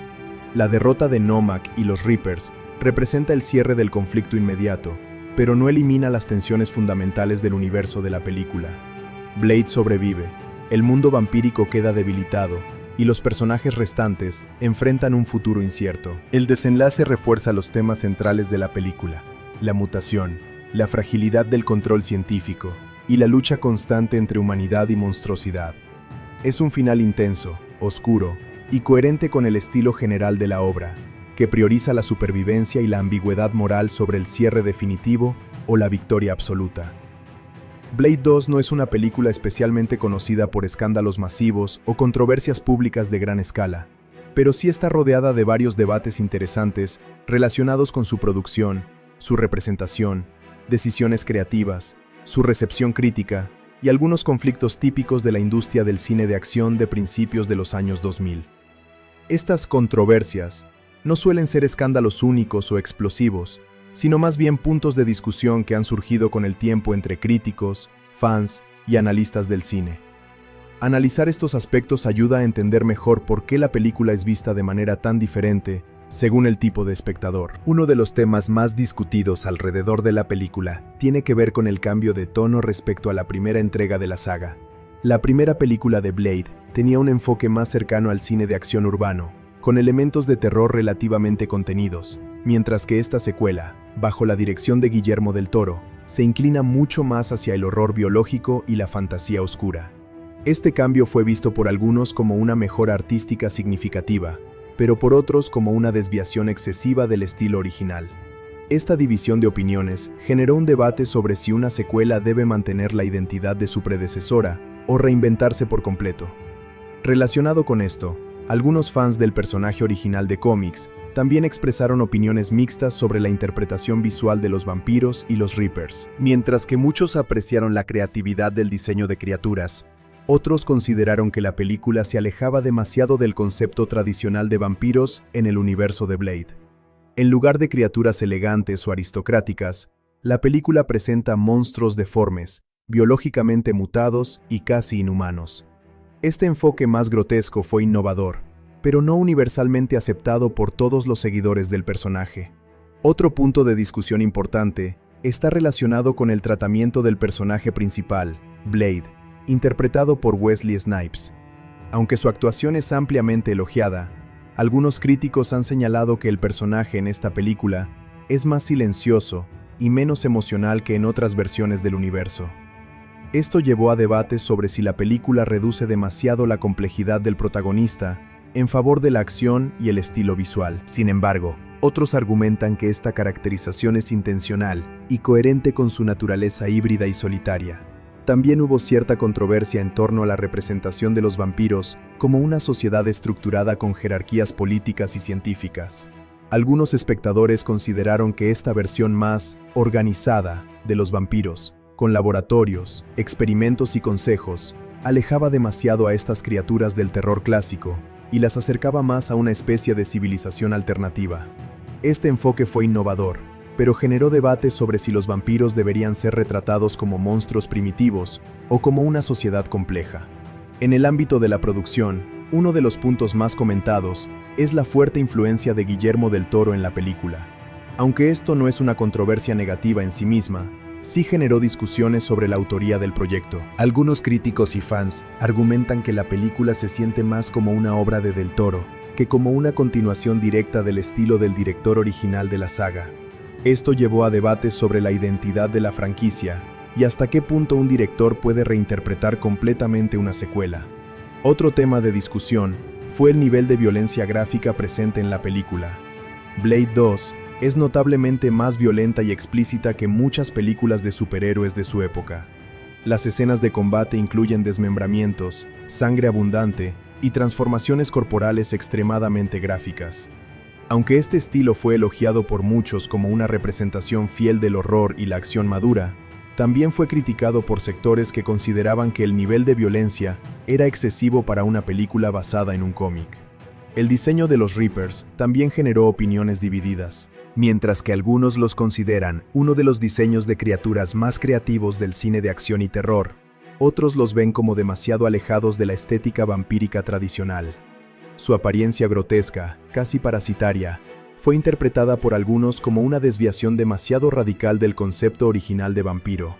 S1: La derrota de Nomak y los Reapers representa el cierre del conflicto inmediato, pero no elimina las tensiones fundamentales del universo de la película. Blade sobrevive, el mundo vampírico queda debilitado, y los personajes restantes enfrentan un futuro incierto. El desenlace refuerza los temas centrales de la película: la mutación, la fragilidad del control científico y la lucha constante entre humanidad y monstruosidad. Es un final intenso, oscuro y coherente con el estilo general de la obra, que prioriza la supervivencia y la ambigüedad moral sobre el cierre definitivo o la victoria absoluta. Blade 2 no es una película especialmente conocida por escándalos masivos o controversias públicas de gran escala, pero sí está rodeada de varios debates interesantes relacionados con su producción, su representación, decisiones creativas, su recepción crítica y algunos conflictos típicos de la industria del cine de acción de principios de los años 2000. Estas controversias no suelen ser escándalos únicos o explosivos, sino más bien puntos de discusión que han surgido con el tiempo entre críticos, fans y analistas del cine. Analizar estos aspectos ayuda a entender mejor por qué la película es vista de manera tan diferente según el tipo de espectador. Uno de los temas más discutidos alrededor de la película tiene que ver con el cambio de tono respecto a la primera entrega de la saga. La primera película de Blade tenía un enfoque más cercano al cine de acción urbano, con elementos de terror relativamente contenidos, mientras que esta secuela, bajo la dirección de Guillermo del Toro, se inclina mucho más hacia el horror biológico y la fantasía oscura. Este cambio fue visto por algunos como una mejora artística significativa, pero por otros como una desviación excesiva del estilo original. Esta división de opiniones generó un debate sobre si una secuela debe mantener la identidad de su predecesora o reinventarse por completo. Relacionado con esto, algunos fans del personaje original de cómics también expresaron opiniones mixtas sobre la interpretación visual de los vampiros y los Reapers. Mientras que muchos apreciaron la creatividad del diseño de criaturas, otros consideraron que la película se alejaba demasiado del concepto tradicional de vampiros en el universo de Blade. En lugar de criaturas elegantes o aristocráticas, la película presenta monstruos deformes, biológicamente mutados y casi inhumanos. Este enfoque más grotesco fue innovador, pero no universalmente aceptado por todos los seguidores del personaje. Otro punto de discusión importante está relacionado con el tratamiento del personaje principal, Blade, interpretado por Wesley Snipes. Aunque su actuación es ampliamente elogiada, algunos críticos han señalado que el personaje en esta película es más silencioso y menos emocional que en otras versiones del universo. Esto llevó a debates sobre si la película reduce demasiado la complejidad del protagonista en favor de la acción y el estilo visual. Sin embargo, otros argumentan que esta caracterización es intencional y coherente con su naturaleza híbrida y solitaria. También hubo cierta controversia en torno a la representación de los vampiros como una sociedad estructurada con jerarquías políticas y científicas. Algunos espectadores consideraron que esta versión más organizada de los vampiros, con laboratorios, experimentos y consejos, alejaba demasiado a estas criaturas del terror clásico y las acercaba más a una especie de civilización alternativa. Este enfoque fue innovador, pero generó debates sobre si los vampiros deberían ser retratados como monstruos primitivos o como una sociedad compleja. En el ámbito de la producción, uno de los puntos más comentados es la fuerte influencia de Guillermo del Toro en la película. Aunque esto no es una controversia negativa en sí misma, sí generó discusiones sobre la autoría del proyecto. Algunos críticos y fans argumentan que la película se siente más como una obra de Del Toro que como una continuación directa del estilo del director original de la saga. Esto llevó a debates sobre la identidad de la franquicia y hasta qué punto un director puede reinterpretar completamente una secuela. Otro tema de discusión fue el nivel de violencia gráfica presente en la película. Blade 2 es notablemente más violenta y explícita que muchas películas de superhéroes de su época. Las escenas de combate incluyen desmembramientos, sangre abundante y transformaciones corporales extremadamente gráficas. Aunque este estilo fue elogiado por muchos como una representación fiel del horror y la acción madura, también fue criticado por sectores que consideraban que el nivel de violencia era excesivo para una película basada en un cómic. El diseño de los Reapers también generó opiniones divididas.
S2: Mientras que algunos los consideran uno de los diseños de criaturas más creativos del cine de acción y terror, otros los ven como demasiado alejados de la estética vampírica tradicional. Su apariencia grotesca, casi parasitaria, fue interpretada por algunos como una desviación demasiado radical del concepto original de vampiro.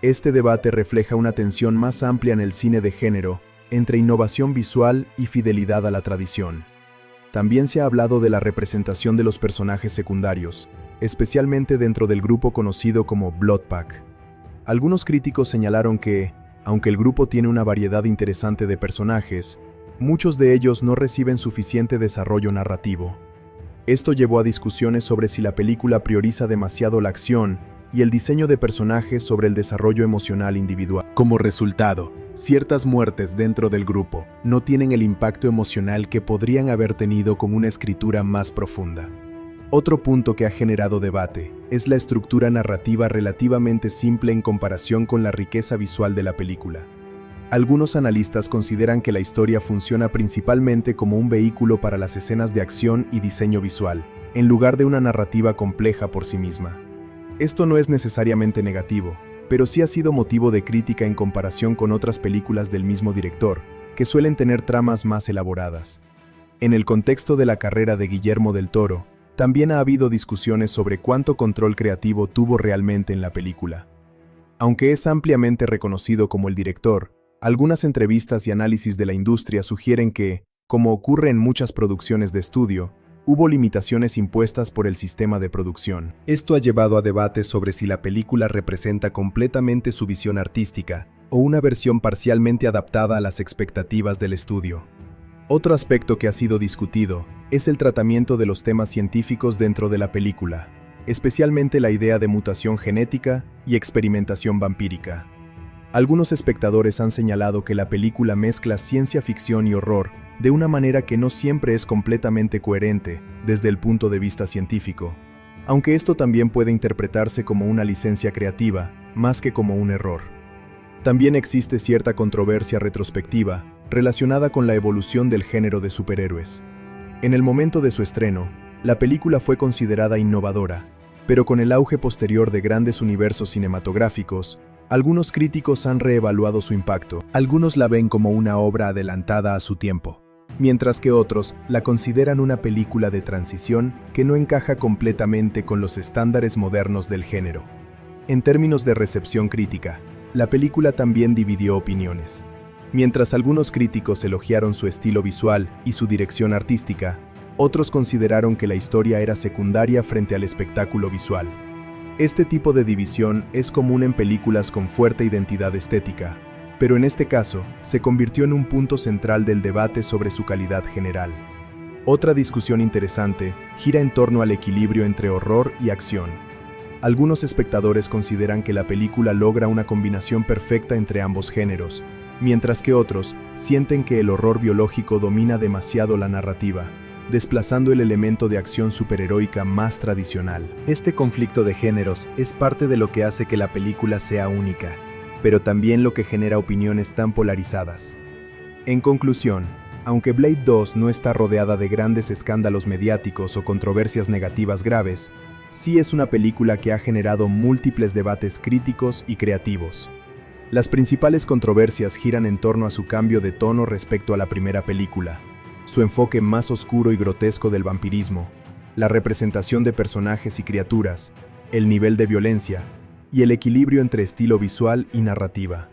S2: Este debate refleja una tensión más amplia en el cine de género entre innovación visual y fidelidad a la tradición. También se ha hablado de la representación de los personajes secundarios, especialmente dentro del grupo conocido como Blood Pack. Algunos críticos señalaron que, aunque el grupo tiene una variedad interesante de personajes, muchos de ellos no reciben suficiente desarrollo narrativo. Esto llevó a discusiones sobre si la película prioriza demasiado la acción y el diseño de personajes sobre el desarrollo emocional individual. Como resultado, ciertas muertes dentro del grupo no tienen el impacto emocional que podrían haber tenido con una escritura más profunda. Otro punto que ha generado debate es la estructura narrativa relativamente simple en comparación con la riqueza visual de la película. Algunos analistas consideran que la historia funciona principalmente como un vehículo para las escenas de acción y diseño visual, en lugar de una narrativa compleja por sí misma. Esto no es necesariamente negativo, pero sí ha sido motivo de crítica en comparación con otras películas del mismo director, que suelen tener tramas más elaboradas. En el contexto de la carrera de Guillermo del Toro, también ha habido discusiones sobre cuánto control creativo tuvo realmente en la película. Aunque es ampliamente reconocido como el director, algunas entrevistas y análisis de la industria sugieren que, como ocurre en muchas producciones de estudio, hubo limitaciones impuestas por el sistema de producción. Esto ha llevado a debates sobre si la película representa completamente su visión artística o una versión parcialmente adaptada a las expectativas del estudio. Otro aspecto que ha sido discutido es el tratamiento de los temas científicos dentro de la película, especialmente la idea de mutación genética y experimentación vampírica. Algunos espectadores han señalado que la película mezcla ciencia ficción y horror de una manera que no siempre es completamente coherente desde el punto de vista científico, aunque esto también puede interpretarse como una licencia creativa más que como un error. También existe cierta controversia retrospectiva relacionada con la evolución del género de superhéroes. En el momento de su estreno, la película fue considerada innovadora, pero con el auge posterior de grandes universos cinematográficos, algunos críticos han reevaluado su impacto. Algunos la ven como una obra adelantada a su tiempo, mientras que otros la consideran una película de transición que no encaja completamente con los estándares modernos del género. En términos de recepción crítica, la película también dividió opiniones. Mientras algunos críticos elogiaron su estilo visual y su dirección artística, otros consideraron que la historia era secundaria frente al espectáculo visual. Este tipo de división es común en películas con fuerte identidad estética, pero en este caso se convirtió en un punto central del debate sobre su calidad general. Otra discusión interesante gira en torno al equilibrio entre horror y acción. Algunos espectadores consideran que la película logra una combinación perfecta entre ambos géneros, mientras que otros sienten que el horror biológico domina demasiado la narrativa, desplazando el elemento de acción superheroica más tradicional. Este conflicto de géneros es parte de lo que hace que la película sea única, pero también lo que genera opiniones tan polarizadas. En conclusión, aunque Blade 2 no está rodeada de grandes escándalos mediáticos o controversias negativas graves, sí es una película que ha generado múltiples debates críticos y creativos. Las principales controversias giran en torno a su cambio de tono respecto a la primera película, su enfoque más oscuro y grotesco del vampirismo, la representación de personajes y criaturas, el nivel de violencia y el equilibrio entre estilo visual y narrativa.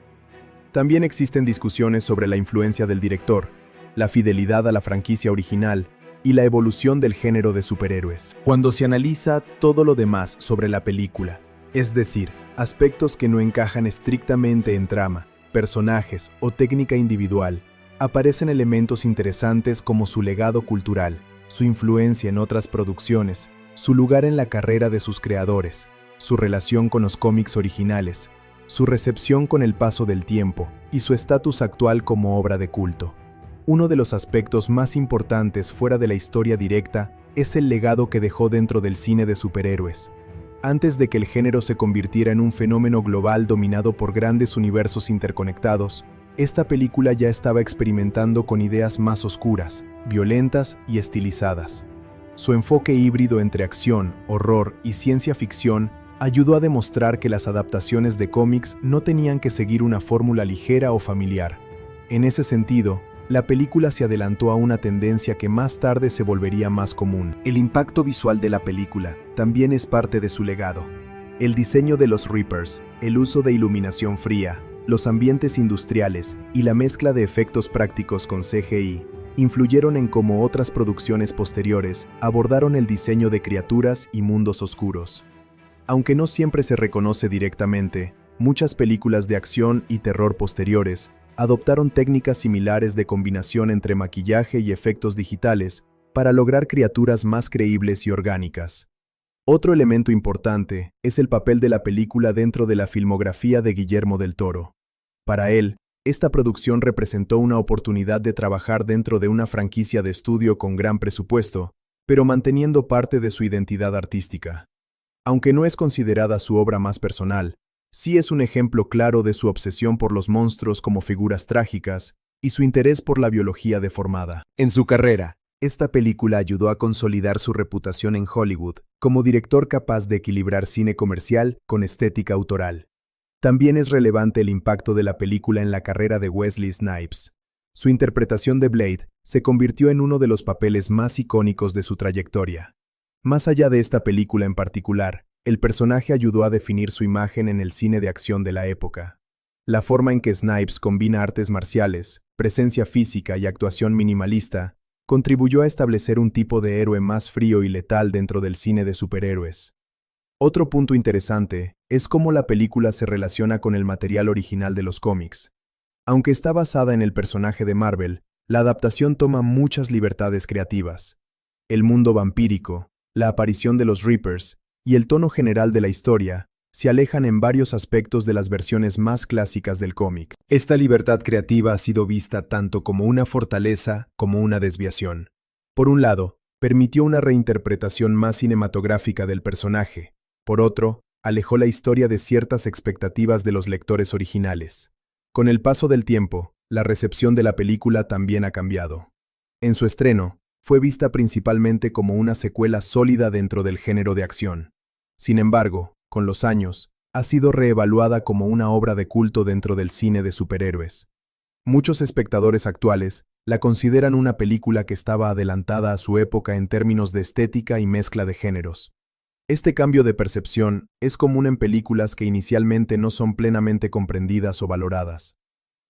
S2: También existen discusiones sobre la influencia del director, la fidelidad a la franquicia original y la evolución del género de superhéroes. Cuando se analiza todo lo demás sobre la película, es decir, aspectos que no encajan estrictamente en trama, personajes o técnica individual, aparecen elementos interesantes como su legado cultural, su influencia en otras producciones, su lugar en la carrera de sus creadores, su relación con los cómics originales,
S1: su recepción con el paso del tiempo y su estatus actual como obra de culto. Uno de los aspectos más importantes fuera de la historia directa es el legado que dejó dentro del cine de superhéroes. Antes de que el género se convirtiera en un fenómeno global dominado por grandes universos interconectados, esta película ya estaba experimentando con ideas más oscuras, violentas y estilizadas. Su enfoque híbrido entre acción, horror y ciencia ficción ayudó a demostrar que las adaptaciones de cómics no tenían que seguir una fórmula ligera o familiar. En ese sentido, la película se adelantó a una tendencia que más tarde se volvería más común.
S2: El impacto visual de la película también es parte de su legado. El diseño de los Reapers, el uso de iluminación fría, los ambientes industriales y la mezcla de efectos prácticos con CGI influyeron en cómo otras producciones posteriores abordaron el diseño de criaturas y mundos oscuros. Aunque no siempre se reconoce directamente, muchas películas de acción y terror posteriores adoptaron técnicas similares de combinación entre maquillaje y efectos digitales para lograr criaturas más creíbles y orgánicas. Otro elemento importante es el papel de la película dentro de la filmografía de Guillermo del Toro. Para él, esta producción representó una oportunidad de trabajar dentro de una franquicia de estudio con gran presupuesto, pero manteniendo parte de su identidad artística. Aunque no es considerada su obra más personal, sí es un ejemplo claro de su obsesión por los monstruos como figuras trágicas y su interés por la biología deformada. En su carrera, esta película ayudó a consolidar su reputación en Hollywood como director capaz de equilibrar cine comercial con estética autoral. También es relevante el impacto de la película en la carrera de Wesley Snipes. Su interpretación de Blade se convirtió en uno de los papeles más icónicos de su trayectoria. Más allá de esta película en particular, el personaje ayudó a definir su imagen en el cine de acción de la época. La forma en que Snipes combina artes marciales, presencia física y actuación minimalista contribuyó a establecer un tipo de héroe más frío y letal dentro del cine de superhéroes. Otro punto interesante es cómo la película se relaciona con el material original de los cómics. Aunque está basada en el personaje de Marvel, la adaptación toma muchas libertades creativas. El mundo vampírico, la aparición de los Reapers y el tono general de la historia se alejan en varios aspectos de las versiones más clásicas del cómic. Esta libertad creativa ha sido vista tanto como una fortaleza como una desviación. Por un lado, permitió una reinterpretación más cinematográfica del personaje. Por otro, alejó la historia de ciertas expectativas de los lectores originales. Con el paso del tiempo, la recepción de la película también ha cambiado. En su estreno, fue vista principalmente como una secuela sólida dentro del género de acción. Sin embargo, con los años, ha sido reevaluada como una obra de culto dentro del cine de superhéroes. Muchos espectadores actuales la consideran una película que estaba adelantada a su época en términos de estética y mezcla de géneros. Este cambio de percepción es común en películas que inicialmente no son plenamente comprendidas o valoradas.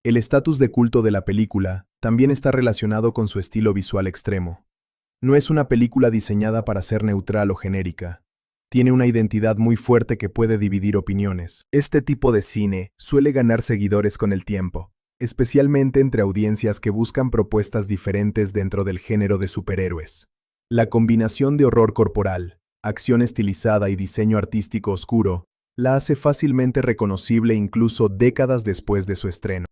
S2: El estatus de culto de la película también está relacionado con su estilo visual extremo. No es una película diseñada para ser neutral o genérica. Tiene una identidad muy fuerte que puede dividir opiniones. Este tipo de cine suele ganar seguidores con el tiempo, especialmente entre audiencias que buscan propuestas diferentes dentro del género de superhéroes. La combinación de horror corporal, acción estilizada y diseño artístico oscuro la hace fácilmente reconocible incluso décadas después de su estreno.